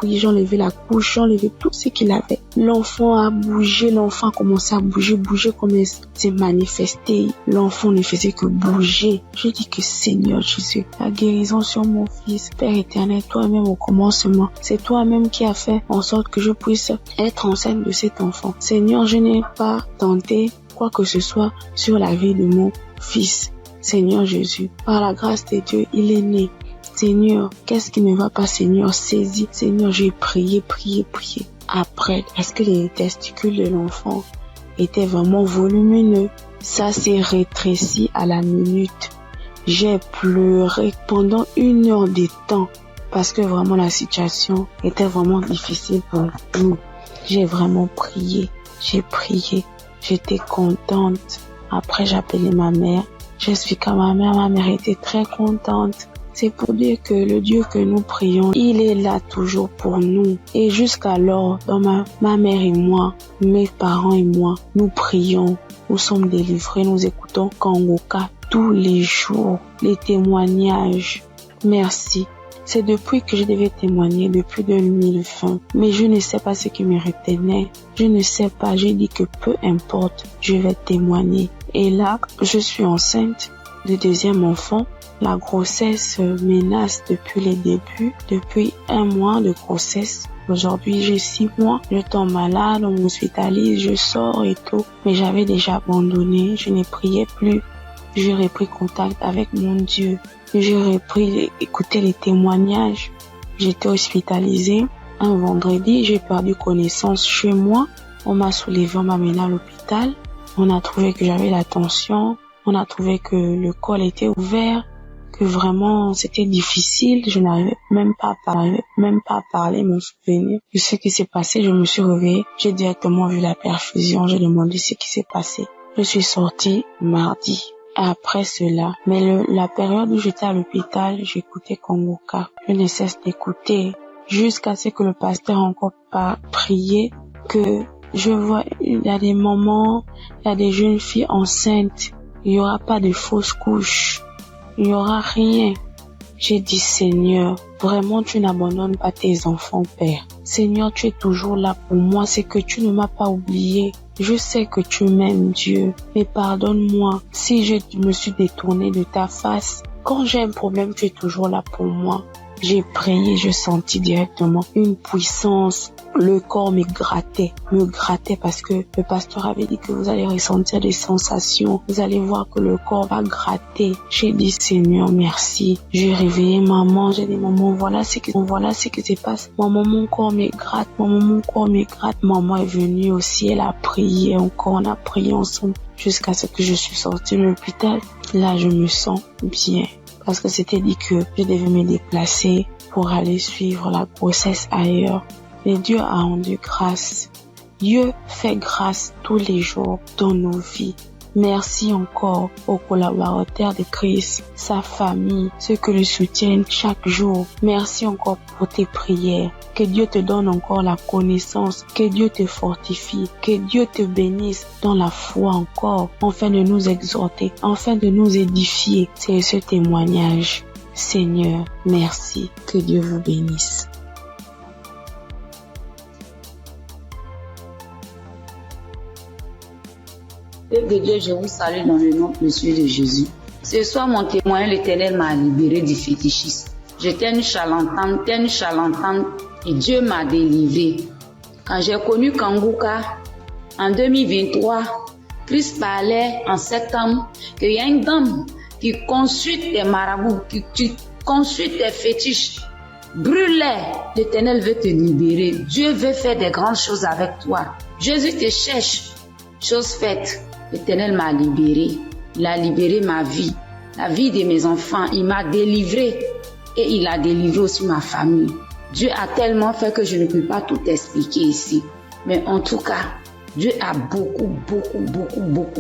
J'enlevais la couche, j'enlevais tout ce qu'il avait. L'enfant a bougé, l'enfant a commencé à bouger comme il s'est manifesté. L'enfant ne faisait que bouger. Je dis que Seigneur Jésus, la guérison sur mon fils, Père éternel, toi-même au commencement. C'est toi-même qui as fait en sorte que je puisse être enceinte de cet enfant. Seigneur, je n'ai pas tenté quoi que ce soit sur la vie de mon fils. Seigneur Jésus, par la grâce de Dieu, il est né. Seigneur, qu'est-ce qui ne va pas, Seigneur? Saisis. Seigneur, j'ai prié. Après, est-ce que les testicules de l'enfant étaient vraiment volumineux? Ça s'est rétréci à la minute. J'ai pleuré pendant 1 heure de temps parce que vraiment la situation était vraiment difficile pour nous. J'ai vraiment prié. J'ai prié. J'étais contente. Après, j'ai appelé ma mère. J'expliqué à ma mère était très contente. C'est pour dire que le Dieu que nous prions, il est là toujours pour nous. Et jusqu'alors, dans ma mère et moi, mes parents et moi, nous prions. Nous sommes délivrés, nous écoutons Kangoka tous les jours, les témoignages. Merci. C'est depuis que je devais témoigner, depuis 2020. Mais je ne sais pas ce qui me retenait. Je ne sais pas. J'ai dit que peu importe, je vais témoigner. Et là, je suis enceinte de deuxième enfant. La grossesse menace depuis les débuts, depuis 1 mois de grossesse. Aujourd'hui, j'ai 6 mois. Je tombe malade, on m'hospitalise, je sors et tout. Mais j'avais déjà abandonné. Je ne priais plus. J'ai repris contact avec mon Dieu. J'ai repris écouter les témoignages. J'étais hospitalisée. Un vendredi, j'ai perdu connaissance chez moi. On m'a soulevé, on m'a mené à l'hôpital. On a trouvé que j'avais la tension. On a trouvé que le col était ouvert. Que vraiment c'était difficile, je n'arrivais même pas à parler, mon souvenir de ce qui s'est passé. Je me suis réveillée, j'ai directement vu la perfusion, j'ai demandé ce qui s'est passé. Je suis sortie mardi. Après cela, mais la période où j'étais à l'hôpital, j'écoutais Kangoka. Je ne cesse d'écouter jusqu'à ce que le pasteur encore pas prié, que je vois, il y a des moments, il y a des jeunes filles enceintes, il n'y aura pas de fausses couches. Il n'y aura rien. J'ai dit, Seigneur, vraiment tu n'abandonnes pas tes enfants, Père. Seigneur, tu es toujours là pour moi, c'est que tu ne m'as pas oublié. Je sais que tu m'aimes, Dieu, mais pardonne-moi si je me suis détournée de ta face. Quand j'ai un problème, tu es toujours là pour moi. J'ai prié, je sentis directement une puissance. Le corps me grattait parce que le pasteur avait dit que vous allez ressentir des sensations. Vous allez voir que le corps va gratter. J'ai dit, Seigneur, merci. J'ai réveillé maman. J'ai dit, maman, voilà ce qui se passe. Maman, mon corps me gratte. Maman, mon corps me gratte. Maman est venue aussi. Elle a prié encore. On a prié ensemble jusqu'à ce que je suis sortie de l'hôpital. Là, je me sens bien. Parce que c'était dit que je devais me déplacer pour aller suivre la grossesse ailleurs. Et Dieu a rendu grâce. Dieu fait grâce tous les jours dans nos vies. Merci encore aux collaborateurs de Christ, sa famille, ceux qui le soutiennent chaque jour. Merci encore pour tes prières. Que Dieu te donne encore la connaissance, que Dieu te fortifie, que Dieu te bénisse dans la foi encore, afin de nous exhorter, afin de nous édifier. C'est ce témoignage. Seigneur, merci. Que Dieu vous bénisse. Père de Dieu, je vous salue dans le nom précieux de Jésus. Ce soir, mon témoin, l'Éternel m'a libéré du fétichisme. J'étais une charlatane, et Dieu m'a délivré. Quand j'ai connu Kangoka, en 2023, Christ parlait en septembre qu'il y a une dame qui consulte des marabouts, qui consulte des fétiches. Brûle-les, l'Éternel veut te libérer. Dieu veut faire des grandes choses avec toi. Jésus te cherche. Chose faite, l'Éternel m'a libéré. Il a libéré ma vie, la vie de mes enfants. Il m'a délivré et il a délivré aussi ma famille. Dieu a tellement fait que je ne peux pas tout expliquer ici. Mais en tout cas, Dieu a beaucoup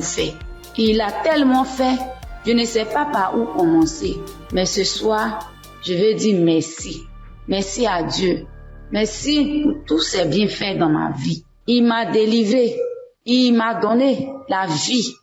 fait. Et il a tellement fait, je ne sais pas par où commencer. Mais ce soir, je veux dire merci. Merci à Dieu. Merci pour tous ces bienfaits dans ma vie. Il m'a délivré. Il m'a donné la vie.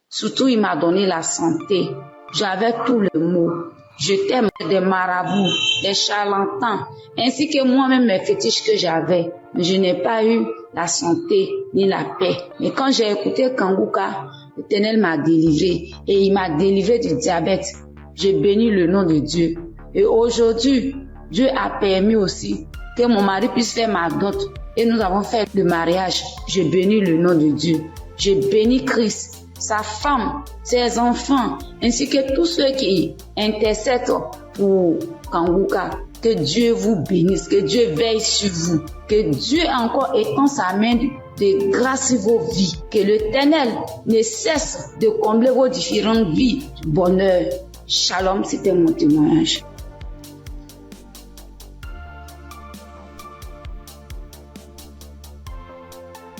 Surtout, il m'a donné la santé. J'avais tout le mot. J'étais des marabouts, des charlatans, ainsi que moi-même mes fétiches que j'avais. Mais je n'ai pas eu la santé ni la paix. Mais quand j'ai écouté Kangoka, l'Éternel m'a délivré. Et il m'a délivré du diabète. J'ai béni le nom de Dieu. Et aujourd'hui, Dieu a permis aussi que mon mari puisse faire ma dot. Et nous avons fait le mariage. Je bénis le nom de Dieu. Je bénis Christ, sa femme, ses enfants, ainsi que tous ceux qui intercèdent pour Kangoka. Que Dieu vous bénisse, que Dieu veille sur vous, que Dieu encore étend sa main de grâce sur vos vies, que l'Éternel ne cesse de combler vos différentes vies de bonheur. Shalom, c'était mon témoignage.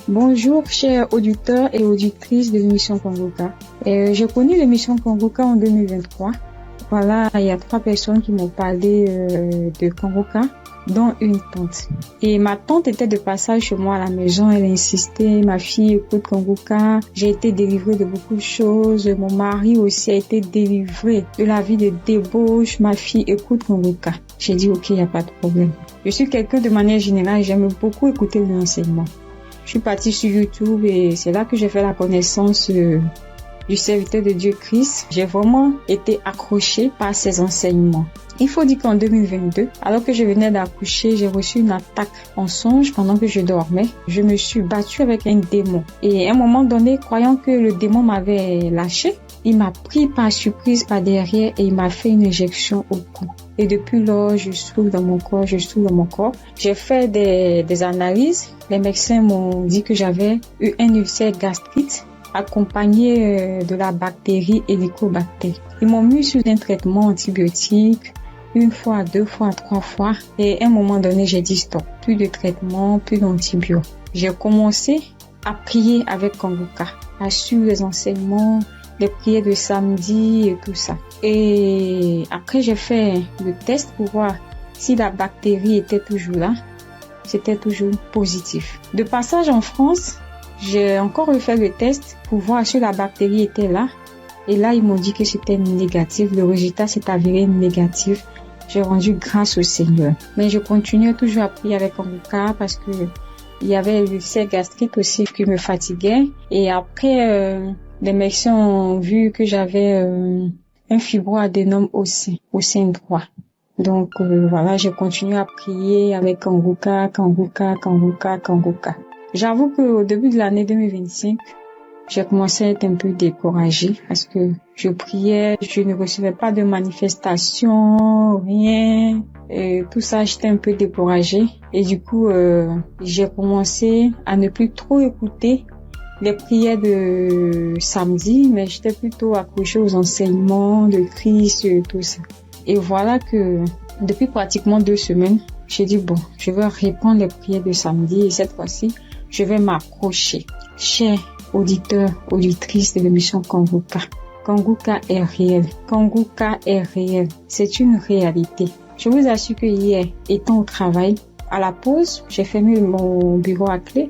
Bonjour chers auditeurs et auditrices de l'émission Congoka. J'ai connu l'émission Congoka en 2023. Voilà, il y a 3 personnes qui m'ont parlé de Congoka, dont une tante. Et ma tante était de passage chez moi à la maison, elle insistait, ma fille écoute Congoka, j'ai été délivrée de beaucoup de choses, mon mari aussi a été délivré de la vie de débauche, ma fille écoute Congoka. J'ai dit ok, il n'y a pas de problème. Je suis quelqu'un de manière générale, j'aime beaucoup écouter l'enseignement. Je suis partie sur YouTube et c'est là que j'ai fait la connaissance du serviteur de Dieu Christ. J'ai vraiment été accrochée par ses enseignements. Il faut dire qu'en 2022, alors que je venais d'accoucher, j'ai reçu une attaque en songe pendant que je dormais. Je me suis battue avec un démon. Et à un moment donné, croyant que le démon m'avait lâché, il m'a pris par surprise par derrière et il m'a fait une injection au cou. Et depuis lors, je souffre dans mon corps, J'ai fait des analyses. Les médecins m'ont dit que j'avais eu un ulcère gastrique accompagné de la bactérie Helicobacter. Ils m'ont mis sous un traitement antibiotique 1 fois, 2 fois, 3 fois. Et à un moment donné, j'ai dit stop. Plus de traitement, plus d'antibiotiques. J'ai commencé à prier avec Congoka, à suivre les enseignements, les prières de samedi et tout ça. Et après, j'ai fait le test pour voir si la bactérie était toujours là. C'était toujours positif. De passage en France, j'ai encore refait le test pour voir si la bactérie était là. Et là, ils m'ont dit que c'était négatif. Le résultat s'est avéré négatif. J'ai rendu grâce au Seigneur. Mais je continuais toujours à prier avec Congoka parce que il y avait l'ulcère gastrique aussi qui me fatiguait. Et après, les médecins ont vu que j'avais un fibroadénome au sein droit. Donc voilà, j'ai continué à prier avec Congoka. J'avoue qu'au début de l'année 2025, j'ai commencé à être un peu découragée parce que je priais, je ne recevais pas de manifestations, rien. Et tout ça, j'étais un peu découragée. Et du coup, j'ai commencé à ne plus trop écouter les prières de samedi, mais j'étais plutôt accrochée aux enseignements de Christ et tout ça. Et voilà que depuis pratiquement 2 semaines, j'ai dit bon, je vais reprendre les prières de samedi et cette fois-ci, je vais m'accrocher. Chers auditeurs, auditrices de l'émission Congoka, Congoka est réel. Congoka est réel. C'est une réalité. Je vous assure que hier, étant au travail, à la pause, j'ai fermé mon bureau à clé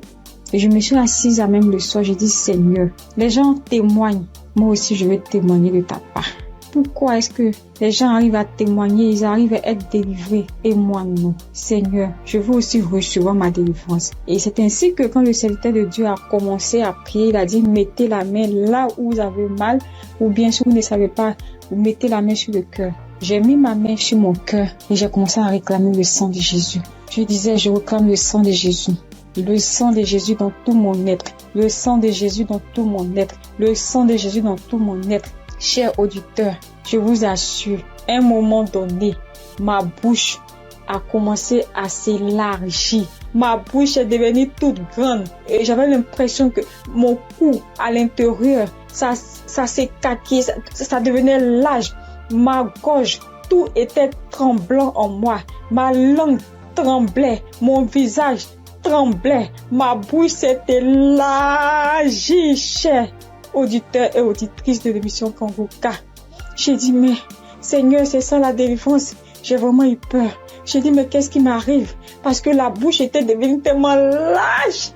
et je me suis assise à même le sol. J'ai dit Seigneur, les gens témoignent. Moi aussi, je vais témoigner de ta part. Pourquoi est-ce que les gens arrivent à témoigner, ils arrivent à être délivrés et moi non? Seigneur, je veux aussi recevoir ma délivrance. Et c'est ainsi que quand le serviteur de Dieu a commencé à prier, il a dit mettez la main là où vous avez mal ou bien si vous ne savez pas, vous mettez la main sur le cœur. J'ai mis ma main sur mon cœur et j'ai commencé à réclamer le sang de Jésus. Je disais, je réclame le sang de Jésus. Le sang de Jésus dans tout mon être. Le sang de Jésus dans tout mon être. Le sang de Jésus dans tout mon être. Chers auditeurs, je vous assure, à un moment donné, ma bouche a commencé à s'élargir. Ma bouche est devenue toute grande et j'avais l'impression que mon cou à l'intérieur, ça s'écaquait, ça devenait large. Ma gorge, tout était tremblant en moi. Ma langue tremblait, mon visage tremblait, ma bouche s'est élargie, chers auditeurs et auditrices de l'émission Congoka. J'ai dit, mais Seigneur, c'est ça la délivrance. J'ai vraiment eu peur. J'ai dit, mais qu'est-ce qui m'arrive? Parce que la bouche était devenue tellement large.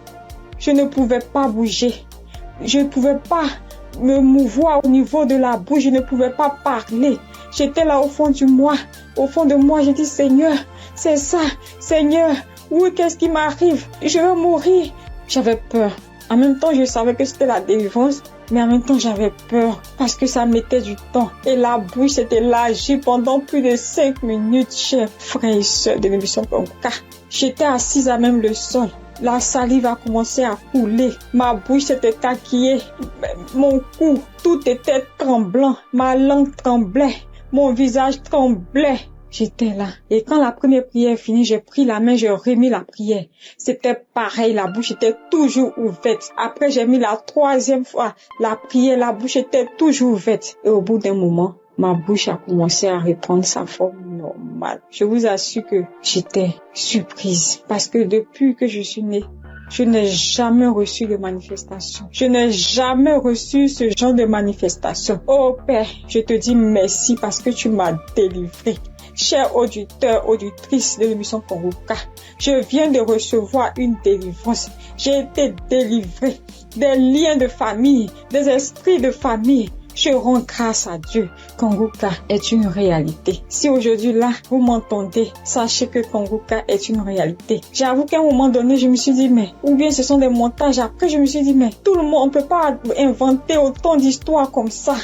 Je ne pouvais pas bouger. Je ne pouvais pas me mouvoir au niveau de la bouche. Je ne pouvais pas parler. J'étais là au fond de moi. J'ai dit, Seigneur, c'est ça. Seigneur, oui, qu'est-ce qui m'arrive? Je vais mourir. J'avais peur. En même temps, je savais que c'était la délivrance. Mais en même temps, j'avais peur parce que ça mettait du temps. Et la bouche s'était élargie pendant plus de 5 minutes, chers frères et sœurs de l'émission Congoka. J'étais assise à même le sol. La salive a commencé à couler. Ma bouche s'était écarquillée. Mon cou, tout était tremblant. Ma langue tremblait. Mon visage tremblait. J'étais là. Et quand la première prière est finie, j'ai pris la main, j'ai remis la prière. C'était pareil, la bouche était toujours ouverte. Après, j'ai mis la 3e fois la prière, la bouche était toujours ouverte. Et au bout d'un moment, ma bouche a commencé à reprendre sa forme normale. Je vous assure que j'étais surprise. Parce que depuis que je suis née, je n'ai jamais reçu de manifestation. Je n'ai jamais reçu ce genre de manifestation. Oh Père, je te dis merci parce que tu m'as délivré. Chers auditeurs, auditrices de l'émission Congoka, je viens de recevoir une délivrance. J'ai été délivré des liens de famille, des esprits de famille. Je rends grâce à Dieu. Congoka est une réalité. Si aujourd'hui là, vous m'entendez, sachez que Congoka est une réalité. J'avoue qu'à un moment donné, je me suis dit, mais, ou bien ce sont des montages. Après, je me suis dit, mais, tout le monde, on peut pas inventer autant d'histoires comme ça.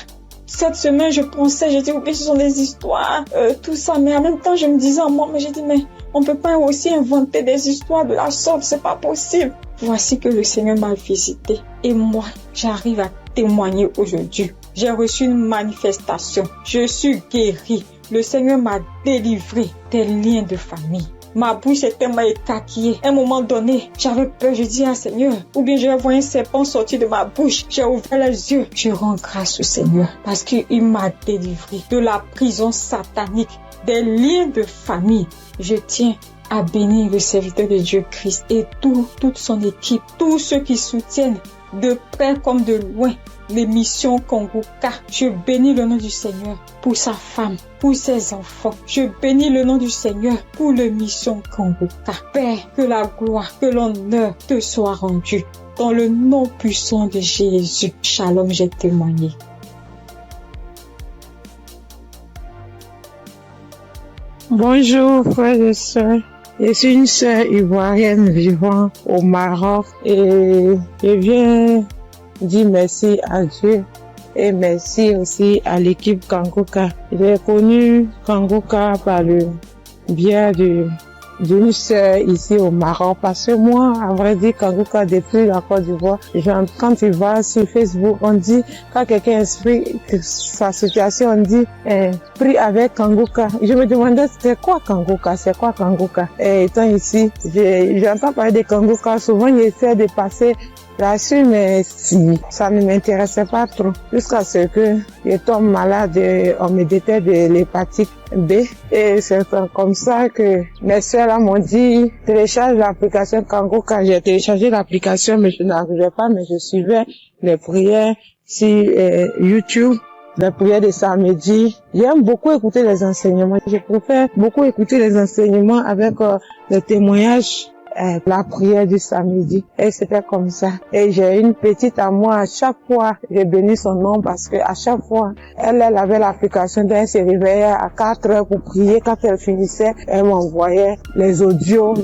Cette semaine, je pensais, j'ai dit, ou bien ce sont des histoires, tout ça. Mais en même temps, je me disais en moi, mais j'ai dit, mais, on peut pas aussi inventer des histoires de la sorte, c'est pas possible. Voici que le Seigneur m'a visité. Et moi, j'arrive à témoigner aujourd'hui. J'ai reçu une manifestation. Je suis guérie. Le Seigneur m'a délivré des liens de famille. Ma bouche est tellement écarquillée. À un moment donné, j'avais peur. Je dis à Seigneur, ou bien je vais voir un serpent sortir de ma bouche. J'ai ouvert les yeux. Je rends grâce au Seigneur parce qu'il m'a délivré de la prison satanique, des liens de famille. Je tiens à bénir le serviteur de Dieu Christ et toute son équipe, tous ceux qui soutiennent de près comme de loin l'émission Congoka. Je bénis le nom du Seigneur pour sa femme, pour ses enfants. Je bénis le nom du Seigneur pour l'émission Congoka. Père, que la gloire, que l'honneur te soit rendu. Dans le nom puissant de Jésus. Shalom, j'ai témoigné. Bonjour frères et sœurs. Je suis une sœur ivoirienne vivant au Maroc et je viens dire merci à Dieu et merci aussi à l'équipe Congoka. J'ai connu Congoka par le biais d'une sœur ici au Maroc parce que moi, à vrai dire, Congoka depuis la Côte d'Ivoire, quand tu vas sur Facebook, on dit, quand quelqu'un explique sa situation, on dit, prie avec Congoka. Je me demandais, c'est quoi Congoka? Et étant ici, j'entends parler de Congoka, souvent j'essaie de passer là-dessus, mais si, ça ne m'intéressait pas trop. Jusqu'à ce que je tombe malade, on me détecte de l'hépatite B. Et c'est comme ça que mes soeurs là m'ont dit, télécharge l'application Congoka. J'ai téléchargé l'application, mais je n'arrivais pas, mais je suivais les prières sur YouTube. Les prières de samedi. J'aime beaucoup écouter les enseignements. Je préfère beaucoup écouter les enseignements avec les témoignages. La prière du samedi. Et c'était comme ça. Et j'ai une petite à moi, à chaque fois, j'ai béni son nom parce que à chaque fois, elle avait l'application, elle se réveillait à 4 heures pour prier. Quand elle finissait, elle m'envoyait les audios,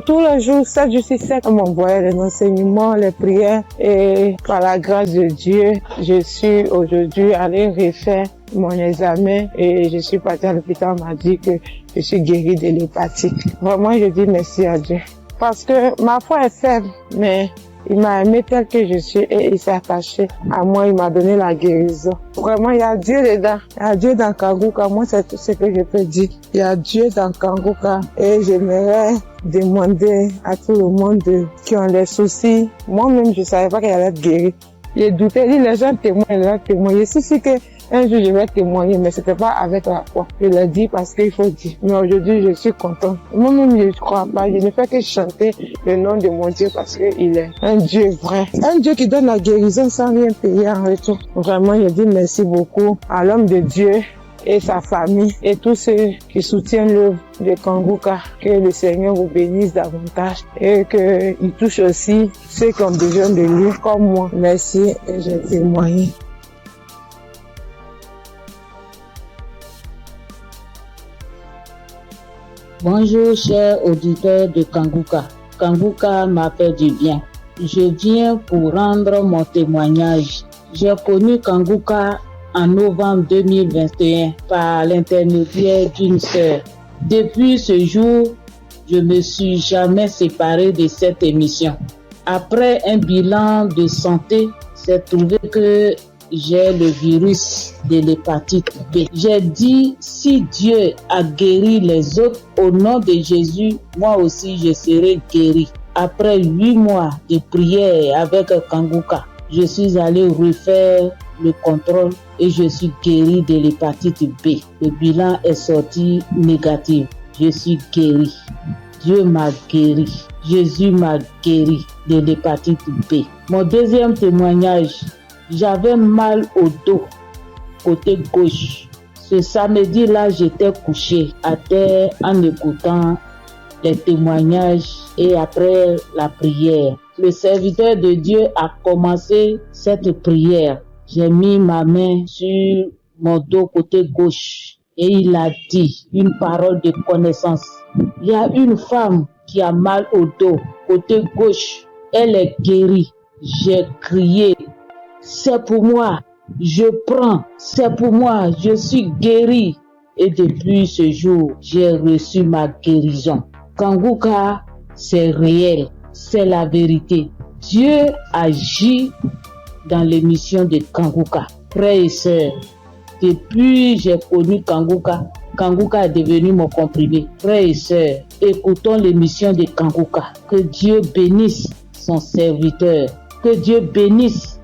tous les jours, 7 jours sur 7, elle m'envoyait les enseignements, les prières. Et par la grâce de Dieu, je suis aujourd'hui allée refaire mon examen et je suis partie à l'hôpital, on m'a dit que je suis guérie de l'hépatite. Vraiment, je dis merci à Dieu. Parce que ma foi est faible, mais il m'a aimé tel que je suis et il s'est attaché à moi, il m'a donné la guérison. Vraiment, il y a Dieu dedans. Il y a Dieu dans Congoka. Moi, c'est tout ce que je peux dire. Il y a Dieu dans Congoka et j'aimerais demander à tout le monde qui ont des soucis. Moi-même, je savais pas qu'elle allait être guérie. J'ai douté, les gens témoignent. Je suis sûre que un jour je vais témoigner, mais c'était pas avec la foi. Je l'ai dit parce qu'il faut dire. Mais aujourd'hui, je suis contente. Moi-même, je ne crois pas. Je ne fais que chanter le nom de mon Dieu parce qu'il est un Dieu vrai. Un Dieu qui donne la guérison sans rien payer en retour. Vraiment, je dis merci beaucoup à l'homme de Dieu et sa famille et tous ceux qui soutiennent l'œuvre de Congoka. Que le Seigneur vous bénisse davantage et qu'il touche aussi ceux qui ont besoin de lui comme moi. Merci et j'ai témoigné. Bonjour chers auditeurs de Congoka. Congoka m'a fait du bien. Je viens pour rendre mon témoignage. J'ai connu Congoka en novembre 2021 par l'intermédiaire d'une sœur. Depuis ce jour, je ne me suis jamais séparée de cette émission. Après un bilan de santé, c'est trouvé que j'ai le virus de l'hépatite B. J'ai dit, si Dieu a guéri les autres, au nom de Jésus, moi aussi je serai guéri. Après 8 mois de prière avec Congoka, je suis allée refaire le contrôle et je suis guéri de l'hépatite B. Le bilan est sorti négatif. Je suis guéri. Dieu m'a guéri. Jésus m'a guéri de l'hépatite B. Mon deuxième témoignage, j'avais mal au dos, côté gauche. Ce samedi-là, j'étais couché à terre en écoutant les témoignages et après la prière. Le serviteur de Dieu a commencé cette prière. J'ai mis ma main sur mon dos côté gauche et il a dit une parole de connaissance. Il y a une femme qui a mal au dos côté gauche. Elle est guérie. J'ai crié. C'est pour moi. Je prends. C'est pour moi. Je suis guérie. Et depuis ce jour, j'ai reçu ma guérison. Kanguka, c'est réel. C'est la vérité. Dieu agit dans l'émission de Kanguka. Frères et sœurs, depuis j'ai connu Kanguka, Kanguka est devenu mon comprimé. Frères et sœurs, écoutons l'émission de Kanguka. Que Dieu bénisse son serviteur. Que Dieu bénisse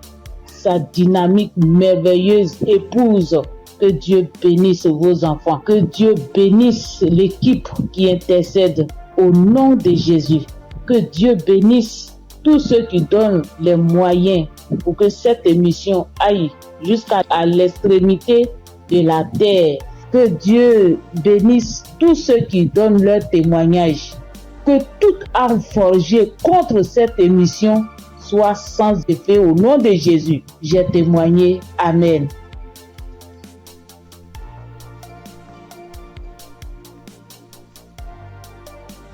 sa dynamique merveilleuse épouse. Que Dieu bénisse vos enfants. Que Dieu bénisse l'équipe qui intercède au nom de Jésus. Que Dieu bénisse tous ceux qui donnent les moyens pour que cette émission aille jusqu'à l'extrémité de la terre. Que Dieu bénisse tous ceux qui donnent leur témoignage. Que toute arme forgée contre cette émission soit sans effet au nom de Jésus. J'ai témoigné. Amen.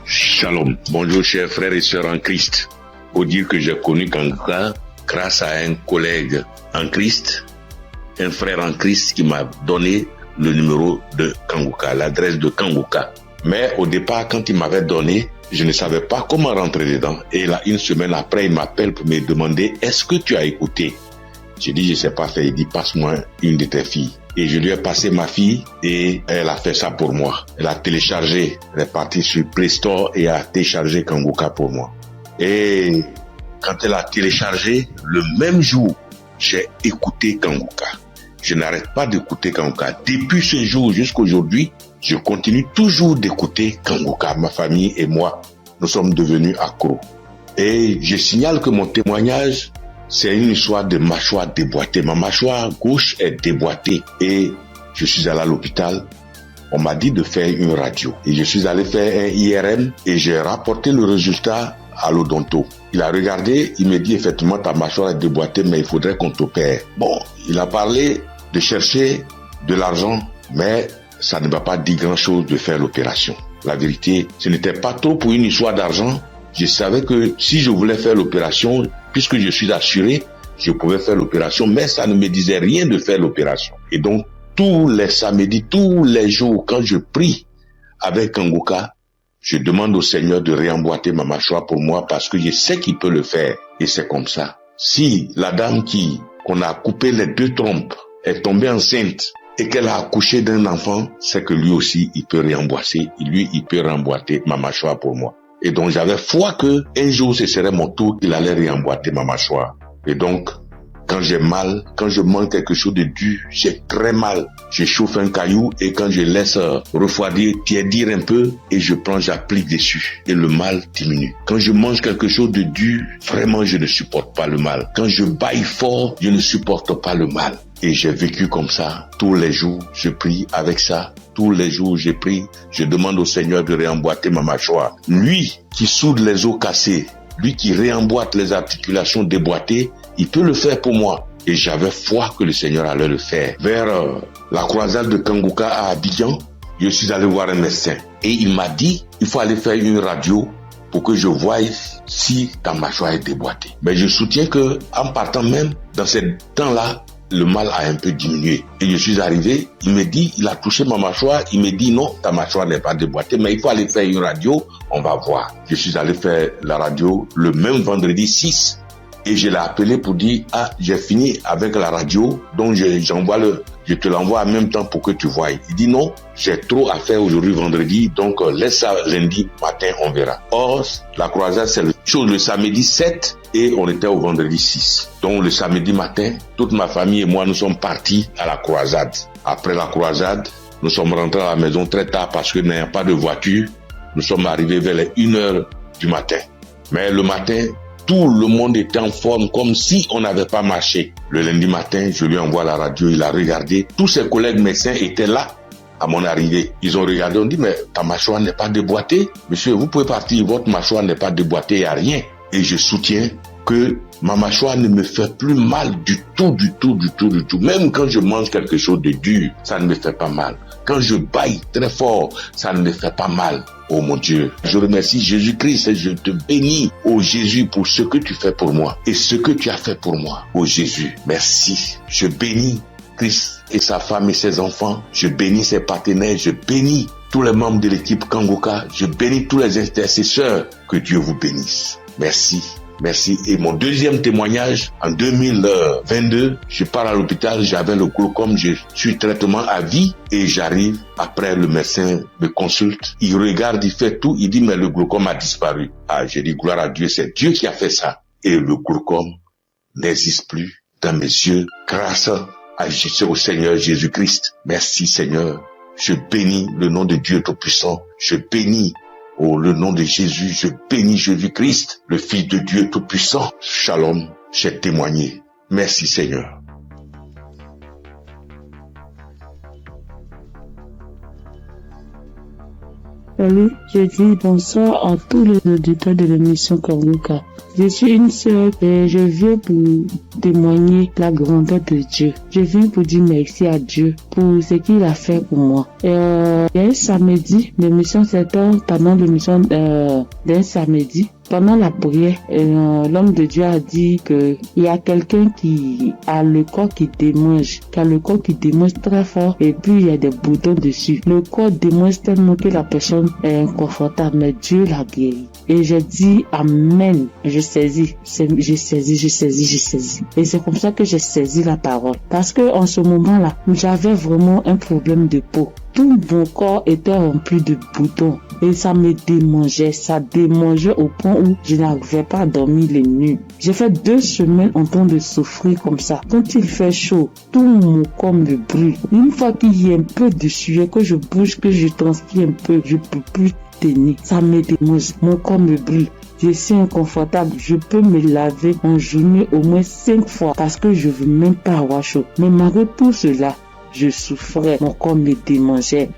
Shalom. Bonjour chers frères et sœurs en Christ. Faut dire que j'ai connu Kanguka grâce à un collègue en Christ, un frère en Christ qui m'a donné le numéro de Kanguka, l'adresse de Kanguka. Mais au départ, quand il m'avait donné, je ne savais pas comment rentrer dedans. Et là, une semaine après, il m'appelle pour me demander « Est-ce que tu as écouté ?» J'ai dit « Je ne sais pas faire ». Il dit « Passe-moi une de tes filles ». Et je lui ai passé ma fille et elle a fait ça pour moi. Elle a téléchargé, elle est partie sur Play Store et a téléchargé Kanguka pour moi. Et quand elle a téléchargé, le même jour, j'ai écouté Kanguka. Je n'arrête pas d'écouter Kanguka. Depuis ce jour jusqu'à aujourd'hui, je continue toujours d'écouter Kanguka. Ma famille et moi, nous sommes devenus accros. Et je signale que mon témoignage, c'est une histoire de mâchoire déboîtée. Ma mâchoire gauche est déboîtée et je suis allé à l'hôpital. On m'a dit de faire une radio. Et je suis allé faire un IRM et j'ai rapporté le résultat à l'odonto. Il a regardé, il me dit effectivement ta mâchoire est déboîtée mais il faudrait qu'on t'opère. Bon, il a parlé de chercher de l'argent mais ça ne m'a pas dit grand chose de faire l'opération. La vérité, ce n'était pas trop pour une histoire d'argent. Je savais que si je voulais faire l'opération, puisque je suis assuré, je pouvais faire l'opération, mais ça ne me disait rien de faire l'opération. Et donc, tous les samedis, tous les jours, quand je prie avec Kanguka, je demande au Seigneur de réemboîter ma mâchoire pour moi parce que je sais qu'il peut le faire. Et c'est comme ça. Si la dame qu'on a coupé les 2 trompes est tombée enceinte et qu'elle a accouché d'un enfant, c'est que lui aussi, il peut réemboîter. Lui, il peut réemboîter ma mâchoire pour moi. Et donc, j'avais foi que un jour, ce serait mon tour, il allait réemboîter ma mâchoire. Et donc, quand j'ai mal, quand je mange quelque chose de dur, j'ai très mal. Je chauffe un caillou et quand je laisse refroidir, tiédir un peu et je prends, j'applique dessus et le mal diminue. Quand je mange quelque chose de dur, vraiment, je ne supporte pas le mal. Quand je baille fort, je ne supporte pas le mal. Et j'ai vécu comme ça. Tous les jours, je prie avec ça. Tous les jours, je prie. Je demande au Seigneur de réemboîter ma mâchoire. Lui qui soude les os cassés, lui qui réemboîte les articulations déboîtées, il peut le faire pour moi. Et j'avais foi que le Seigneur allait le faire. Vers la croisade de Kanguka à Abidjan, je suis allé voir un médecin. Et il m'a dit, il faut aller faire une radio pour que je voie si ta mâchoire est déboîtée. Mais je soutiens que en partant même, dans ce temps-là, le mal a un peu diminué. Et je suis arrivé, il me dit, il a touché ma mâchoire, il me dit non, ta mâchoire n'est pas déboîtée, mais il faut aller faire une radio, on va voir. Je suis allé faire la radio le même vendredi 6 et je l'ai appelé pour dire, ah, j'ai fini avec la radio, donc je te l'envoie en même temps pour que tu voies. Il dit non, j'ai trop à faire aujourd'hui vendredi, donc laisse ça lundi matin, on verra. Or, la croisade, c'est le samedi 7 et on était au vendredi 6. Donc le samedi matin, toute ma famille et moi, nous sommes partis à la croisade. Après la croisade, nous sommes rentrés à la maison très tard parce que n'ayant pas de voiture, nous sommes arrivés vers les 1h du matin. Mais le matin, tout le monde était en forme comme si on n'avait pas marché. Le lundi matin, je lui envoie la radio, il a regardé. Tous ses collègues médecins étaient là à mon arrivée. Ils ont regardé, on dit, mais ta mâchoire n'est pas déboîtée. Monsieur, vous pouvez partir, votre mâchoire n'est pas déboîtée, il n'y a rien. Et je soutiens que ma mâchoire ne me fait plus mal du tout. Même quand je mange quelque chose de dur, ça ne me fait pas mal. Quand je bâille très fort, ça ne me fait pas mal. Oh mon Dieu, je remercie Jésus-Christ et je te bénis, oh Jésus, pour ce que tu fais pour moi et ce que tu as fait pour moi. Oh Jésus, merci. Je bénis Christ et sa femme et ses enfants. Je bénis ses partenaires. Je bénis tous les membres de l'équipe Kangoka. Je bénis tous les intercesseurs. Que Dieu vous bénisse. Merci. Merci. Et mon deuxième témoignage, en 2022, je pars à l'hôpital, j'avais le glaucome, je suis traitement à vie et j'arrive, après le médecin me consulte, il regarde, il fait tout, il dit mais le glaucome a disparu. Ah, j'ai dit gloire à Dieu, c'est Dieu qui a fait ça. Et le glaucome n'existe plus dans mes yeux grâce au Seigneur Jésus-Christ. Merci Seigneur. Je bénis le nom de Dieu Tout-Puissant. Je bénis le nom de Jésus, je bénis Jésus-Christ, le Fils de Dieu Tout-Puissant. Shalom, j'ai témoigné. Merci Seigneur. Salut, je dis bonsoir à tous les auditeurs de l'émission Kangoka. Je suis une sœur et je viens pour témoigner la grandeur de Dieu. Je viens pour dire merci à Dieu pour ce qu'il a fait pour moi. Il y a un samedi, l'émission s'étend pendant l'émission d'un samedi. Pendant la prière, l'homme de Dieu a dit que il y a quelqu'un qui a le corps qui démange, très fort et puis il y a des boutons dessus. Le corps démange tellement que la personne est inconfortable, mais Dieu l'a guéri. Et j'ai dit amen. Je saisis. Et c'est comme ça que j'ai saisi la parole. Parce que en ce moment-là, j'avais vraiment un problème de peau. Tout mon corps était rempli de boutons et ça me démangeait. Ça démangeait au point où je n'arrivais pas à dormir les nuits. J'ai fait 2 semaines en train de souffrir comme ça. Quand il fait chaud, tout mon corps me brûle. Une fois qu'il y a un peu de sueur, que je bouge, que je transpire un peu, je peux plus tenir. Ça me démange. Mon corps me brûle. Je suis inconfortable. Je peux me laver en journée au moins 5 fois parce que je veux même pas avoir chaud. Mais malgré tout cela, je souffrais. Mon corps me démangeait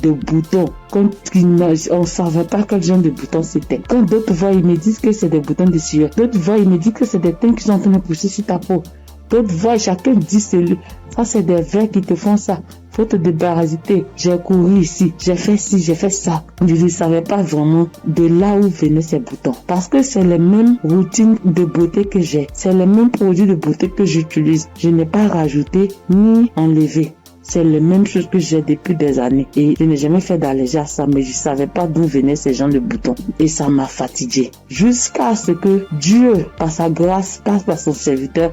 de boutons. Quand on ne savait pas quel genre de boutons c'était. Quand d'autres voient, ils me disent que c'est des boutons de sueur. D'autres voient, ils me disent que c'est des teintes qui sont en train de pousser sur ta peau. D'autres voient, chacun dit ça c'est des vers qui te font ça. Faut te débarrasser. J'ai couru ici, j'ai fait ci, j'ai fait ça. Je ne savais pas vraiment de là où venaient ces boutons. Parce que c'est les mêmes routines de beauté que j'ai. C'est les mêmes produits de beauté que j'utilise. Je n'ai pas rajouté ni enlevé. C'est les mêmes choses que j'ai depuis des années. Et je n'ai jamais fait d'allergie à ça, mais je ne savais pas d'où venaient ces genres de boutons. Et ça m'a fatigué. Jusqu'à ce que Dieu, par sa grâce, passe par son serviteur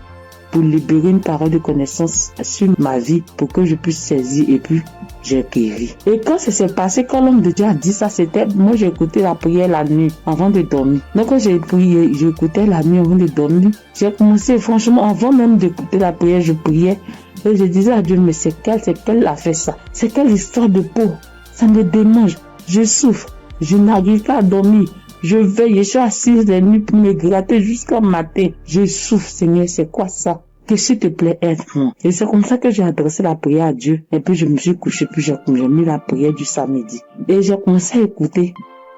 pour libérer une parole de connaissance sur ma vie pour que je puisse saisir et puis j'ai guéri. Et quand ça s'est passé, quand l'homme de Dieu a dit ça, c'était, moi j'ai écouté la prière la nuit avant de dormir. Donc quand j'ai prié, j'écoutais la nuit avant de dormir. J'ai commencé, franchement, avant même d'écouter la prière, je priais. Et je disais à Dieu, mais c'est quelle a fait ça? C'est quelle histoire de peau? Ça me démange. Je souffre. Je n'arrive pas à dormir. Je veille, je suis assise les nuits pour me gratter jusqu'au matin. Je souffre, Seigneur, c'est quoi ça? Que s'il te plaît, aide-moi. Et c'est comme ça que j'ai adressé la prière à Dieu. Et puis je me suis couché, puis j'ai mis la prière du samedi. Et j'ai commencé à écouter.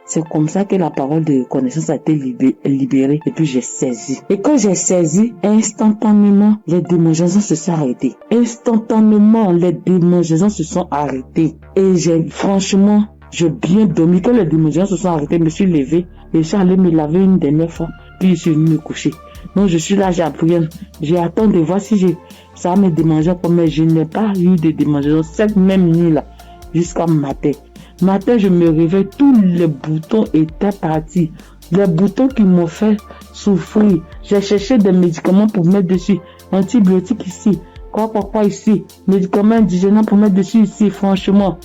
C'est comme ça que la parole de connaissance a été libérée. Et puis j'ai saisi. Et quand j'ai saisi, instantanément, les démangeaisons se sont arrêtées. Instantanément, les démangeaisons se sont arrêtées. Et j'ai bien dormi. Quand les démangeaisons se sont arrêtées, je me suis levé. Et je suis allé me laver une dernière fois. Puis je suis venu me coucher. Donc je suis là, j'ai appris. J'ai attendu de voir si ça me démangeait. Mais je n'ai pas eu de démangeaisons cette même nuit-là. Jusqu'à matin. Matin, je me réveille, tous les boutons étaient partis. Les boutons qui m'ont fait souffrir. J'ai cherché des médicaments pour mettre dessus. Antibiotiques ici. Quoi ici. Médicaments indigènes pour mettre dessus ici. Franchement,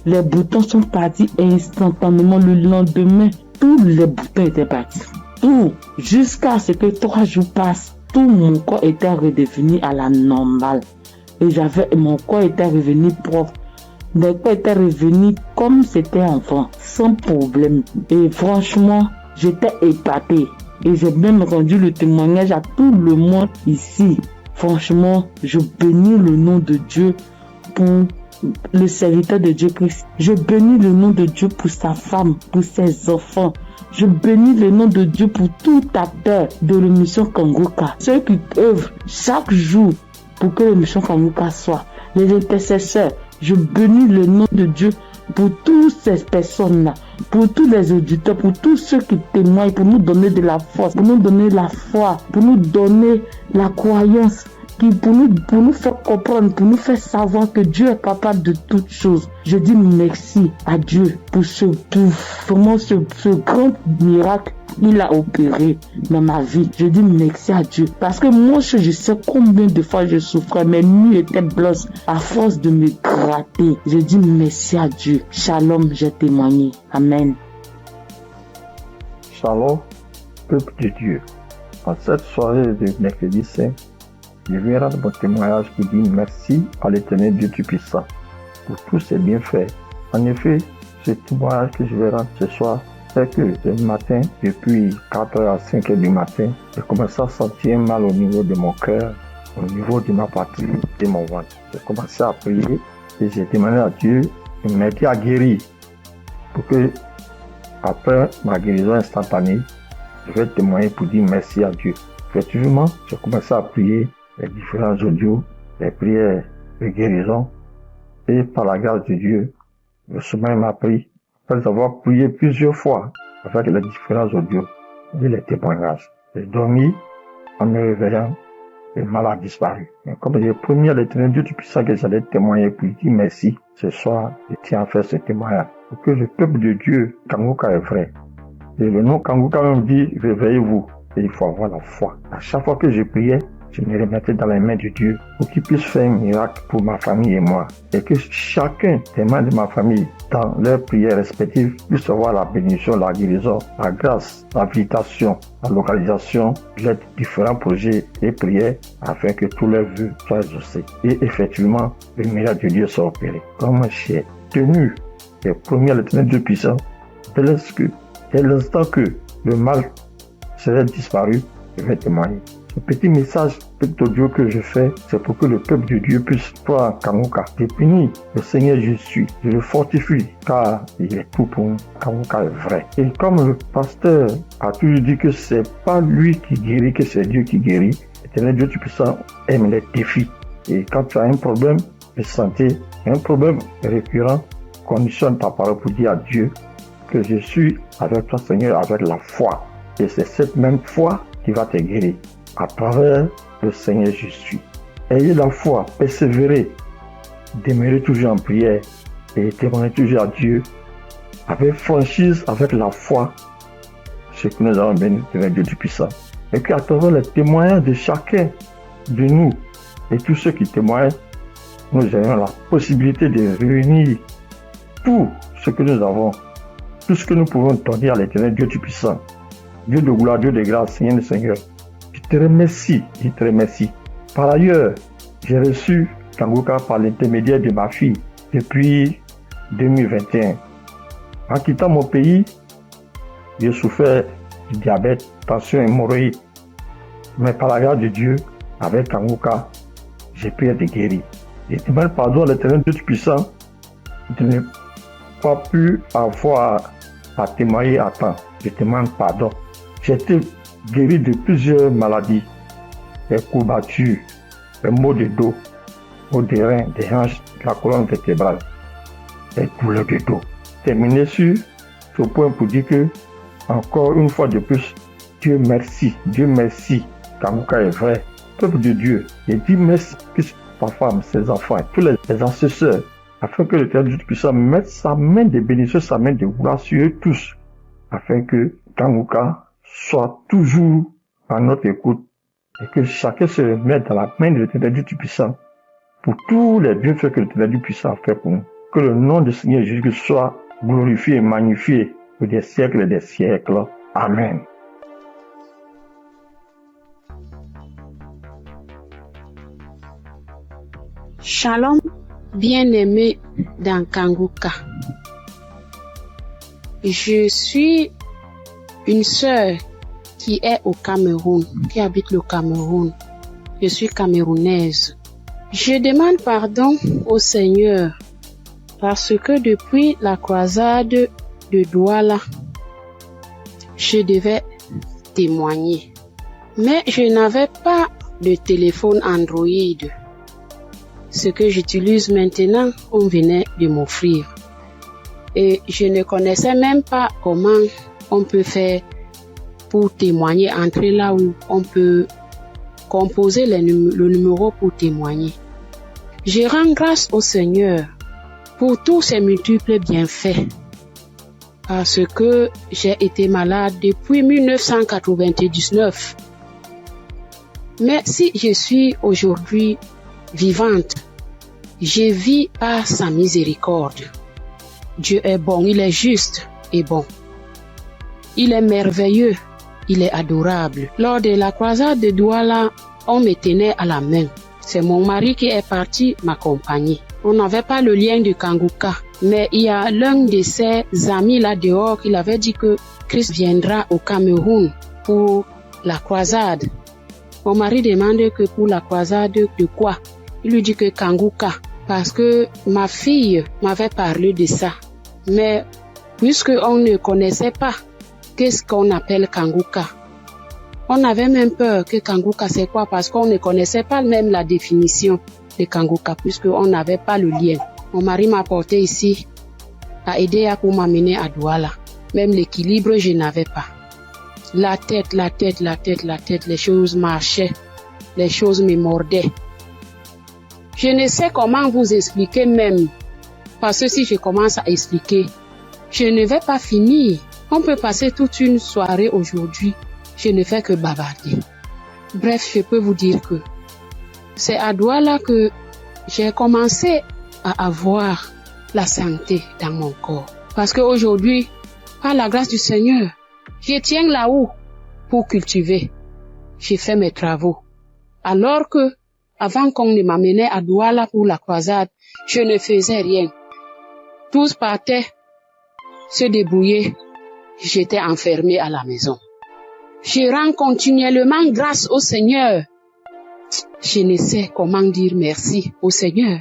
les boutons sont partis instantanément. Le lendemain, tous les boutons étaient partis. Tout. Jusqu'à ce que 3 jours passent, tout mon corps était redevenu à la normale. Et mon corps était revenu propre. Mes pères étaient revenus comme c'était enfant, sans problème. Et franchement, j'étais épatée. Et j'ai même rendu le témoignage à tout le monde ici. Franchement, je bénis le nom de Dieu pour le serviteur de Dieu Christ. Je bénis le nom de Dieu pour sa femme, pour ses enfants. Je bénis le nom de Dieu pour tout acteur de l'émission Kangoka. Ceux qui œuvrent chaque jour pour que l'émission Kangoka soit. Les intercesseurs, je bénis le nom de Dieu pour toutes ces personnes-là, pour tous les auditeurs, pour tous ceux qui témoignent, pour nous donner de la force, pour nous donner la foi, pour nous donner la croyance, pour nous faire comprendre, pour nous faire savoir que Dieu est capable de toutes choses. Je dis merci à Dieu pour ce grand miracle qu'il a opéré dans ma vie. Je dis merci à Dieu. Parce que moi, je sais combien de fois je souffrais. Mes nuits étaient blanches à force de me gratter. Je dis merci à Dieu. Shalom, j'ai témoigné. Amen. Shalom, peuple de Dieu. En cette soirée de mercredi saint, je viens rendre mon témoignage qui dit merci à l'Éternel Dieu Tout-Puissant pour tous ses bienfaits. En effet, ce témoignage que je vais rendre ce soir, c'est que ce matin, depuis 4h à 5h du matin, j'ai commencé à sentir mal au niveau de mon cœur, au niveau de ma poitrine, de mon ventre. J'ai commencé à prier et j'ai demandé à Dieu de m'aider à guérir pour que, après ma guérison instantanée, je vais témoigner pour dire merci à Dieu. Effectivement, j'ai commencé à prier les différents audios, les prières de guérison, et par la grâce de Dieu, le sommeil m'a pris. Après avoir prié plusieurs fois avec les différents audios et les témoignages, j'ai dormi en me réveillant et le mal a disparu. Et comme j'ai promis à l'Éternel Dieu Tout-Puissant que j'allais témoigner pour dire merci, ce soir, je tiens à faire ce témoignage pour que le peuple de Dieu, Kangoka est vrai. Et le nom Kangoka même dit, réveillez-vous. Et il faut avoir la foi. À chaque fois que je priais, je me remettais dans les mains de Dieu pour qu'il puisse faire un miracle pour ma famille et moi. Et que chacun des membres de ma famille, dans leurs prières respectives, puisse avoir la bénédiction, la guérison, la grâce, l'invitation, la localisation, l'aide différents projets et prières afin que tous leurs vœux soient exaucés. Et effectivement, le miracle de Dieu soit opéré. Comme j'ai tenu et promis à l'Éternel Dieu puissant, dès l'instant que le mal serait disparu, je vais témoigner. Ce petit message, petit audio que je fais, c'est pour que le peuple de Dieu puisse croire en Kangoka. Je bénis le Seigneur Jésus, je le fortifie, car il est tout pour nous. Kangoka est vrai. Et comme le pasteur a toujours dit que c'est pas lui qui guérit, que c'est Dieu qui guérit, l'Éternel Dieu Tout-Puissant aime les défis. Et quand tu as un problème de santé, un problème récurrent, conditionne ta parole pour dire à Dieu que je suis avec toi, Seigneur, avec la foi. Et c'est cette même foi qui va te guérir à travers le Seigneur Jésus. Ayez la foi, persévérez, demeurez toujours en prière et témoignez toujours à Dieu avec franchise, avec la foi, ce que nous avons béni de Dieu du puissant. Et qu'à travers les témoignages de chacun de nous et tous ceux qui témoignent, nous ayons la possibilité de réunir tout ce que nous avons, tout ce que nous pouvons donner à l'Éternel Dieu du puissant. Dieu de gloire, Dieu de grâce, Seigneur le Seigneur. Je te remercie. Par ailleurs, j'ai reçu Kangoka par l'intermédiaire de ma fille depuis 2021. En quittant mon pays, j'ai souffert du diabète, tension hémorroïde. Mais par la grâce de Dieu, avec Kangoka, j'ai pu être guéri. Je demande pardon à l'Éternel Dieu Tout-Puissant de ne pas pu avoir à témoigner à temps. Je demande pardon. J'ai été guéri de plusieurs maladies, des courbatures, des maux de dos, maux des reins, des hanches, de la colonne vertébrale, des douleurs de dos. Terminé sur ce point pour dire que, encore une fois de plus, Dieu merci, Kangoka est vrai, peuple de Dieu, et dis merci plus sa femme, ses enfants, tous les ancesteurs, afin que l'Éternel puisse mettre sa main de bénédiction, sa main de gloire sur eux tous, afin que Kangoka soit toujours à notre écoute et que chacun se mette dans la main de l'Éternel Dieu Tout-Puissant pour tous les bienfaits que l'Éternel Dieu Puissant a fait pour nous. Que le nom du Seigneur Jésus soit glorifié et magnifié pour des siècles et des siècles. Amen. Shalom, bien-aimés dans Kanguka, je suis une sœur qui est au Cameroun, qui habite le Cameroun. Je suis camerounaise. Je demande pardon au Seigneur parce que depuis la croisade de Douala, je devais témoigner. Mais je n'avais pas de téléphone Android. Ce que j'utilise maintenant, on venait de m'offrir. Et je ne connaissais même pas comment on peut faire pour témoigner, entrer là où on peut composer le numéro pour témoigner. Je rends grâce au Seigneur pour tous ses multiples bienfaits. Parce que j'ai été malade depuis 1999. Mais si je suis aujourd'hui vivante, je vis par sa miséricorde. Dieu est bon, il est juste et bon. Il est merveilleux, il est adorable. Lors de la croisade de Douala, on me tenait à la main. C'est mon mari qui est parti m'accompagner. On n'avait pas le lien de Kanguka, mais il y a l'un de ses amis là dehors qui avait dit que Christ viendra au Cameroun pour la croisade. Mon mari demande que pour la croisade de quoi? Il lui dit que Kanguka, parce que ma fille m'avait parlé de ça. Mais puisque on ne connaissait pas qu'est-ce qu'on appelle Kanguka, on avait même peur que Kanguka c'est quoi, parce qu'on ne connaissait pas même la définition de Kanguka, puisqu'on n'avait pas le lien. Mon mari m'a porté ici, a aidé pour m'amener à Douala. Même l'équilibre, je n'avais pas. La tête, les choses marchaient, les choses me mordaient. Je ne sais comment vous expliquer même, parce que si je commence à expliquer, je ne vais pas finir. On peut passer toute une soirée aujourd'hui, je ne fais que bavarder. Bref, je peux vous dire que c'est à Douala que j'ai commencé à avoir la santé dans mon corps. Parce qu'aujourd'hui, par la grâce du Seigneur, je tiens là-haut pour cultiver. J'ai fait mes travaux. Alors que, avant qu'on ne m'amenait à Douala pour la croisade, je ne faisais rien. Tous partaient se débrouiller. J'étais enfermée à la maison. Je rends continuellement grâce au Seigneur. Je ne sais comment dire merci au Seigneur.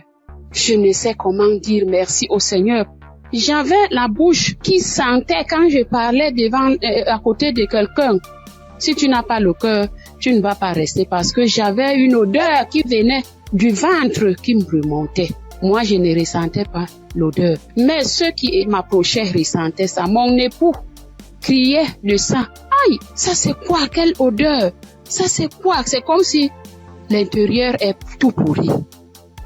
Je ne sais comment dire merci au Seigneur. J'avais la bouche qui sentait quand je parlais à côté de quelqu'un. Si tu n'as pas le cœur, tu ne vas pas rester, parce que j'avais une odeur qui venait du ventre qui me remontait. Moi, je ne ressentais pas l'odeur. Mais ceux qui m'approchaient ressentaient ça. Mon époux criait de ça. Aïe, ça c'est quoi? Quelle odeur? Ça c'est quoi? C'est comme si l'intérieur est tout pourri.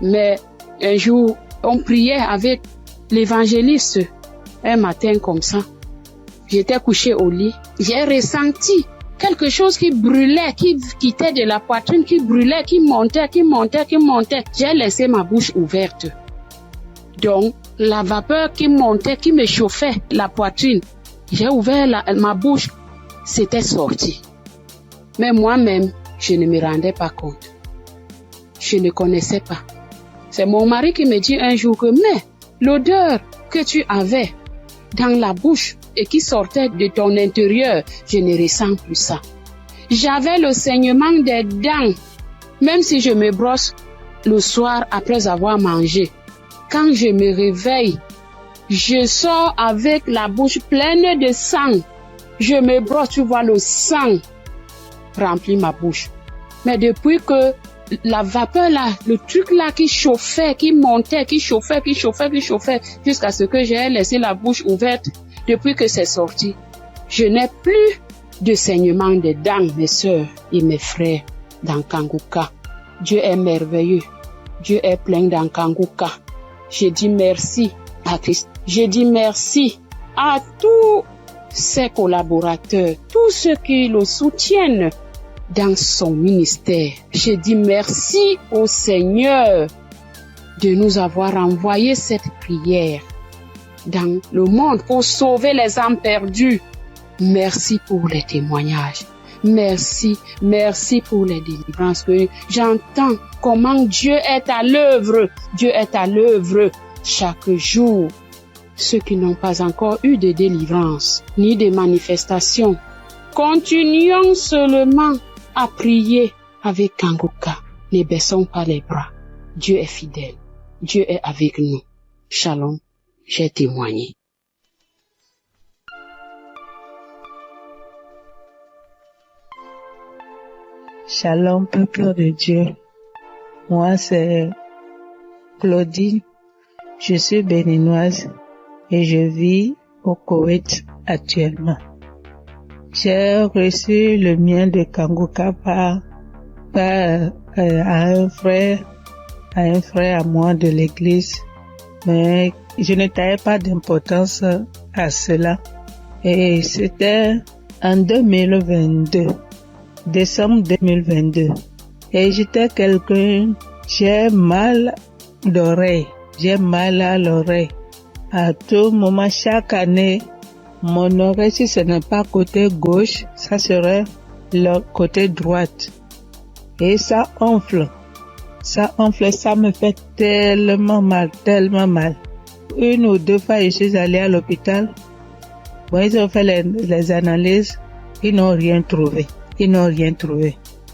Mais un jour, on priait avec l'évangéliste. Un matin comme ça, j'étais couchée au lit. J'ai ressenti quelque chose qui brûlait, qui quittait de la poitrine, qui brûlait, qui montait. J'ai laissé ma bouche ouverte. Donc, la vapeur qui montait, qui me chauffait la poitrine, j'ai ouvert ma bouche, c'était sorti. Mais moi-même, je ne me rendais pas compte. Je ne connaissais pas. C'est mon mari qui me dit un jour que, mais l'odeur que tu avais dans la bouche et qui sortait de ton intérieur, je ne ressens plus ça. J'avais le saignement des dents, même si je me brosse le soir après avoir mangé. Quand je me réveille, je sors avec la bouche pleine de sang. Je me brosse, tu vois, le sang remplit ma bouche. Mais depuis que la vapeur là, le truc là qui chauffait, qui montait, qui chauffait, jusqu'à ce que j'ai laissé la bouche ouverte, depuis que c'est sorti, je n'ai plus de saignement des dents, mes sœurs et mes frères dans Kanguka. Dieu est merveilleux. Dieu est plein dans Kanguka. Je dis merci à Christ. Je dis merci à tous ses collaborateurs, tous ceux qui le soutiennent dans son ministère. Je dis merci au Seigneur de nous avoir envoyé cette prière dans le monde pour sauver les âmes perdues. Merci pour les témoignages. Merci, merci pour les délivrances que j'entends. Comment Dieu est à l'œuvre. Dieu est à l'œuvre chaque jour. Ceux qui n'ont pas encore eu de délivrance ni de manifestation, continuons seulement à prier avec Kanguka. Ne baissons pas les bras. Dieu est fidèle. Dieu est avec nous. Shalom, j'ai témoigné. Shalom, peuple de Dieu. Moi, c'est Claudine. Je suis béninoise et je vis au Koweït actuellement. J'ai reçu le mien de Kanguka par à un frère à moi de l'église, mais je ne taillais pas d'importance à cela. Et c'était en 2022, décembre 2022. Et j'étais quelqu'un, j'ai mal d'oreille, j'ai mal à l'oreille. À tout moment, chaque année, mon oreille, si ce n'est pas côté gauche, ça serait le côté droite. Et ça enfle, ça me fait tellement mal. Une ou deux fois, je suis allée à l'hôpital. Bon, ils ont fait les analyses, ils n'ont rien trouvé.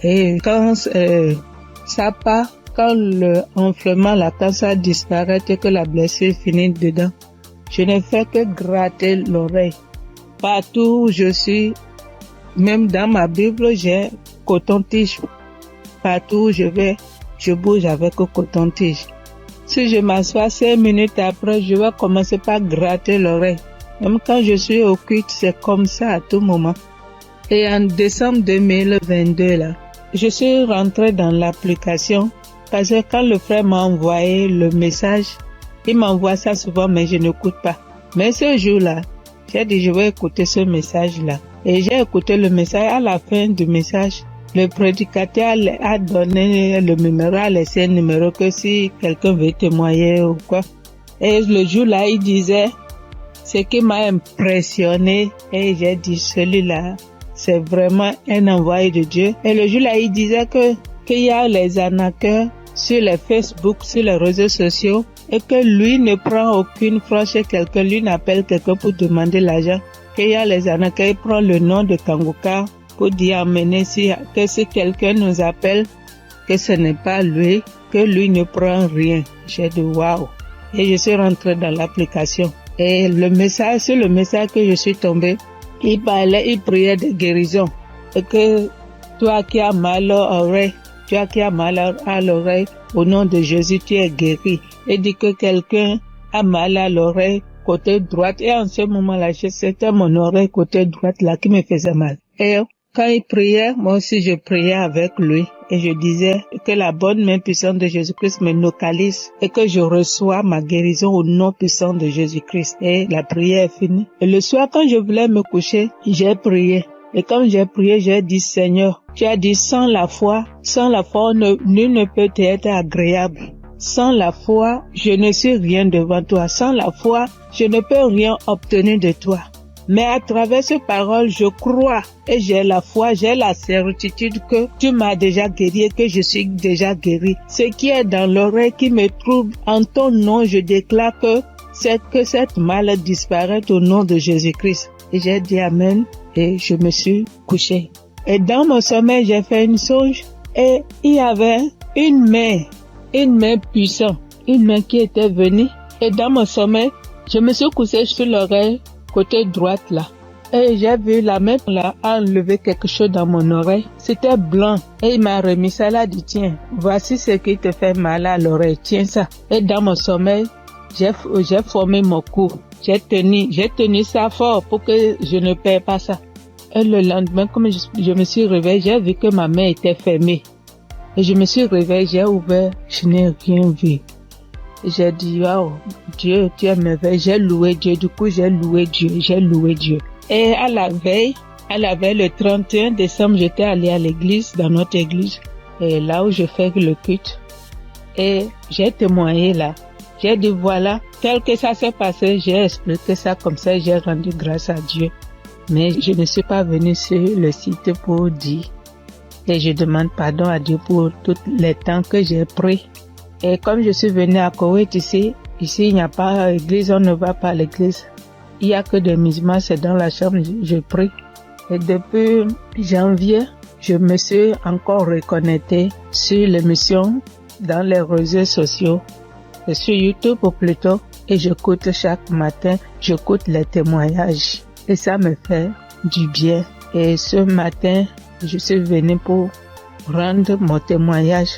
Et quand ça part, quand le enflement, quand ça disparaît et que la blessure finit dedans, je ne fais que gratter l'oreille. Partout où je suis, même dans ma Bible, j'ai coton-tige. Partout où je vais, je bouge avec coton-tige. Si je m'assois 5 minutes après, je vais commencer par gratter l'oreille. Même quand je suis au culte, c'est comme ça à tout moment. Et en décembre 2022, là, je suis rentrée dans l'application parce que quand le frère m'a envoyé le message, il m'envoie ça souvent, mais je n'écoute pas. Mais ce jour-là, j'ai dit je vais écouter ce message-là. Et j'ai écouté le message. À la fin du message, le prédicateur a donné le numéro, a laissé un numéro que si quelqu'un veut témoigner ou quoi. Et le jour-là, il disait, ce qui m'a impressionné, et j'ai dit celui-là, c'est vraiment un envoyé de Dieu. Et le jour-là, il disait qu'il y a les arnaqueurs sur les Facebook, sur les réseaux sociaux, et que lui ne prend aucune franche chez quelqu'un, lui n'appelle quelqu'un pour demander l'argent. Qu'il y a les arnaqueurs, il prend le nom de Kanguka pour dire amener que si quelqu'un nous appelle, que ce n'est pas lui, que lui ne prend rien. J'ai dit waouh. Et je suis rentrée dans l'application. Et sur le message que je suis tombée, il priait de guérison. Et que toi qui as mal à l'oreille, au nom de Jésus, tu es guéri. Et dit que quelqu'un a mal à l'oreille, côté droite. Et en ce moment-là, c'était mon oreille côté droite là qui me faisait mal. Et quand il priait, moi aussi je priais avec lui. Et je disais que la bonne main puissante de Jésus-Christ me localise et que je reçois ma guérison au nom puissant de Jésus-Christ. Et la prière est finie. Et le soir, quand je voulais me coucher, j'ai prié. Et quand j'ai prié, j'ai dit, Seigneur, tu as dit, sans la foi, nul ne peut être agréable. Sans la foi, je ne suis rien devant toi. Sans la foi, je ne peux rien obtenir de toi. Mais à travers ces paroles, je crois et j'ai la foi, j'ai la certitude que tu m'as déjà guéri et que je suis déjà guéri. Ce qui est dans l'oreille qui me trouble, en ton nom, je déclare que cette maladie disparaît au nom de Jésus-Christ. Et j'ai dit Amen et je me suis couché. Et dans mon sommeil, j'ai fait une songe et il y avait une main puissante, une main qui était venue. Et dans mon sommeil, je me suis couché sur l'oreille côté droite là. Et j'ai vu la main là enlever quelque chose dans mon oreille. C'était blanc. Et il m'a remis ça là, dit tiens, voici ce qui te fait mal à l'oreille, tiens ça. Et dans mon sommeil, j'ai formé mon cou. J'ai tenu ça fort pour que je ne perds pas ça. Et le lendemain, comme je me suis réveillée, j'ai vu que ma main était fermée. Et je me suis réveillée, j'ai ouvert, je n'ai rien vu. J'ai dit, waouh, Dieu, tu es merveilleux. J'ai loué Dieu. Du coup, j'ai loué Dieu. Et à la veille, le 31 décembre, j'étais allée à l'église, dans notre église, et là où je fais le culte. Et j'ai témoigné là. J'ai dit, voilà, tel que ça s'est passé, j'ai expliqué ça comme ça, j'ai rendu grâce à Dieu. mais je ne suis pas venue sur le site pour dire. Et je demande pardon à Dieu pour tous les temps que j'ai pris. Et comme je suis venue à Koweït ici il n'y a pas d'église, on ne va pas à l'église. Il n'y a que des musulmans, c'est dans la chambre, je prie. Et depuis janvier, je me suis encore reconnectée sur l'émission dans les réseaux sociaux. Sur YouTube plutôt, et j'écoute chaque matin, j'écoute les témoignages. Et ça me fait du bien. Et ce matin, je suis venue pour rendre mon témoignage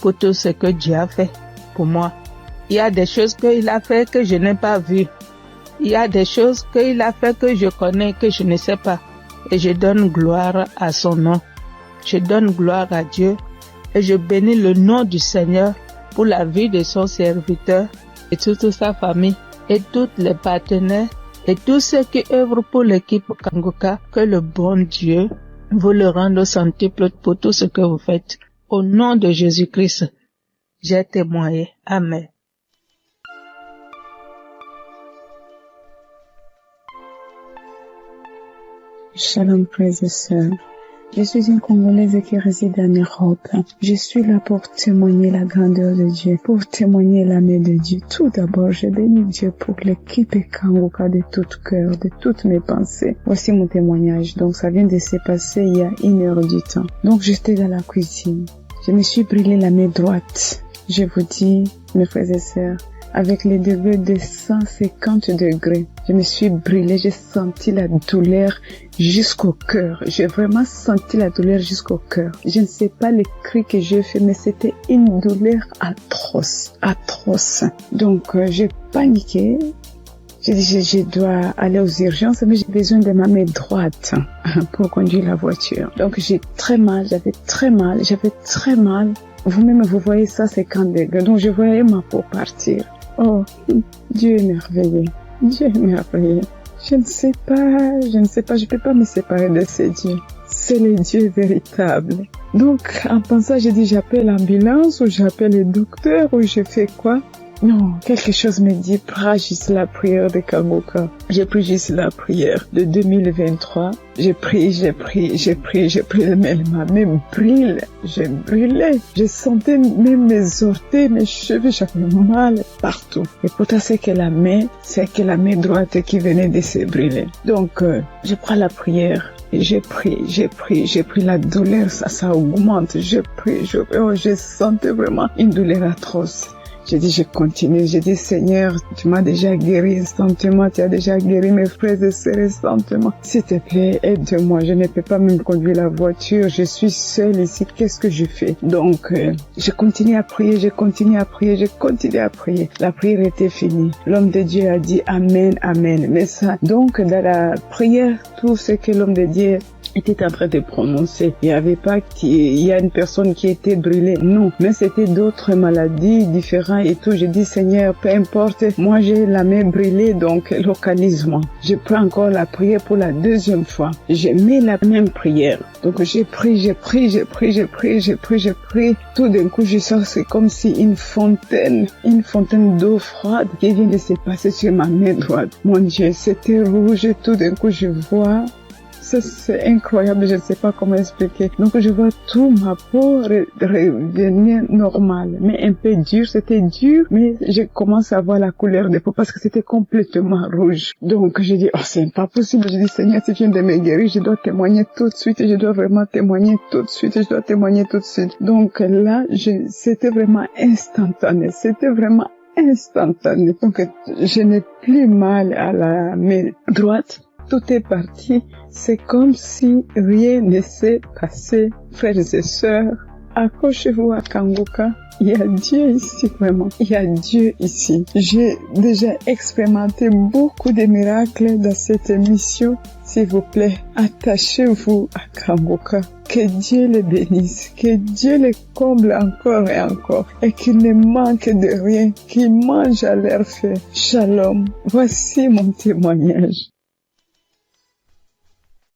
pour tout ce que Dieu a fait pour moi. Il y a des choses qu'il a fait que je n'ai pas vues. Il y a des choses qu'il a fait que je connais, que je ne sais pas. Et je donne gloire à son nom. Je donne gloire à Dieu. Et je bénis le nom du Seigneur pour la vie de son serviteur et toute sa famille et tous les partenaires et tous ceux qui œuvrent pour l'équipe Kanguka. Que le bon Dieu vous le rende au centuple pour tout ce que vous faites. Au nom de Jésus-Christ, j'ai témoigné. Amen. Shalom, frères et sœurs. Je suis une Congolaise qui réside en Europe. Je suis là pour témoigner la grandeur de Dieu, pour témoigner la main de Dieu. Tout d'abord, je bénis Dieu pour l'équipe Kanguka de tout cœur, de toutes mes pensées. Voici mon témoignage. Donc, ça vient de se passer il y a 1 heure du temps. Donc, j'étais dans la cuisine. Je me suis brûlé la main droite. Je vous dis, mes frères et sœurs, avec les degrés de 150 degrés. Je me suis brûlée, j'ai senti la douleur jusqu'au cœur. J'ai vraiment senti la douleur jusqu'au cœur. Je ne sais pas les cris que j'ai fait, mais c'était une douleur atroce, atroce. Donc, j'ai paniqué. J'ai dit, je dois aller aux urgences, mais j'ai besoin de ma main droite pour conduire la voiture. Donc, j'ai très mal, j'avais très mal. Vous-même, vous voyez ça, c'est 50 degrés. Donc, je voyais ma peau partir. Oh, Dieu est merveilleux. Dieu est merveilleux. Je ne sais pas, je peux pas me séparer de ce Dieu. C'est le Dieu véritable. Donc, en pensant, j'ai dit, j'appelle l'ambulance, ou j'appelle le docteur, ou je fais quoi? Non, quelque chose me dit, prends juste la prière de Kanguka. J'ai pris juste la prière de 2023. J'ai pris, mais ma main brûle. J'ai brûlé. Je sentais même mes orteils, mes cheveux, j'avais mal partout. Et pourtant, c'est que la main droite qui venait de se brûler. Donc, je prends la prière. Et j'ai pris la douleur, ça augmente. Je sentais vraiment une douleur atroce. J'ai dit, je continue. J'ai dit, Seigneur, tu m'as déjà guéri instantanément. Tu as déjà guéri mes frères et sœurs instantanément. S'il te plaît, aide-moi. Je ne peux pas même conduire la voiture. Je suis seule ici. Qu'est-ce que je fais? Donc, je continue à prier. La prière était finie. L'homme de Dieu a dit Amen, Amen. Mais ça, donc, dans la prière, tout ce que l'homme de Dieu était en train de prononcer. Il n'y avait pas il y a une personne qui était brûlée. Non. Mais c'était d'autres maladies différentes et tout. J'ai dit, Seigneur, peu importe. Moi, j'ai la main brûlée, donc localise-moi. Je prends encore la prière pour la deuxième fois. Je mets la même prière. Donc, j'ai pris. Tout d'un coup, je sens c'est comme si une fontaine d'eau froide qui vient de se passer sur ma main droite. Mon Dieu, c'était rouge. Tout d'un coup, je vois. Ça, c'est incroyable, je ne sais pas comment expliquer. Donc, je vois tout ma peau revenir normale, mais un peu dur. C'était dur, mais je commence à voir la couleur de peau parce que c'était complètement rouge. Donc, j'ai dit, oh, c'est pas possible. J'ai dit, Seigneur, si tu viens de me guérir, je dois témoigner tout de suite. Je dois vraiment témoigner tout de suite. Donc, là, c'était vraiment instantané. Donc, je n'ai plus mal à la main droite. Tout est parti. C'est comme si rien ne s'est passé. Frères et sœurs, accrochez-vous à Kanguka. Il y a Dieu ici, vraiment. Il y a Dieu ici. J'ai déjà expérimenté beaucoup de miracles dans cette émission. S'il vous plaît, attachez-vous à Kanguka. Que Dieu les bénisse, que Dieu les comble encore et encore, et qu'il ne manque de rien, qu'il mange à leur faim. Shalom. Voici mon témoignage.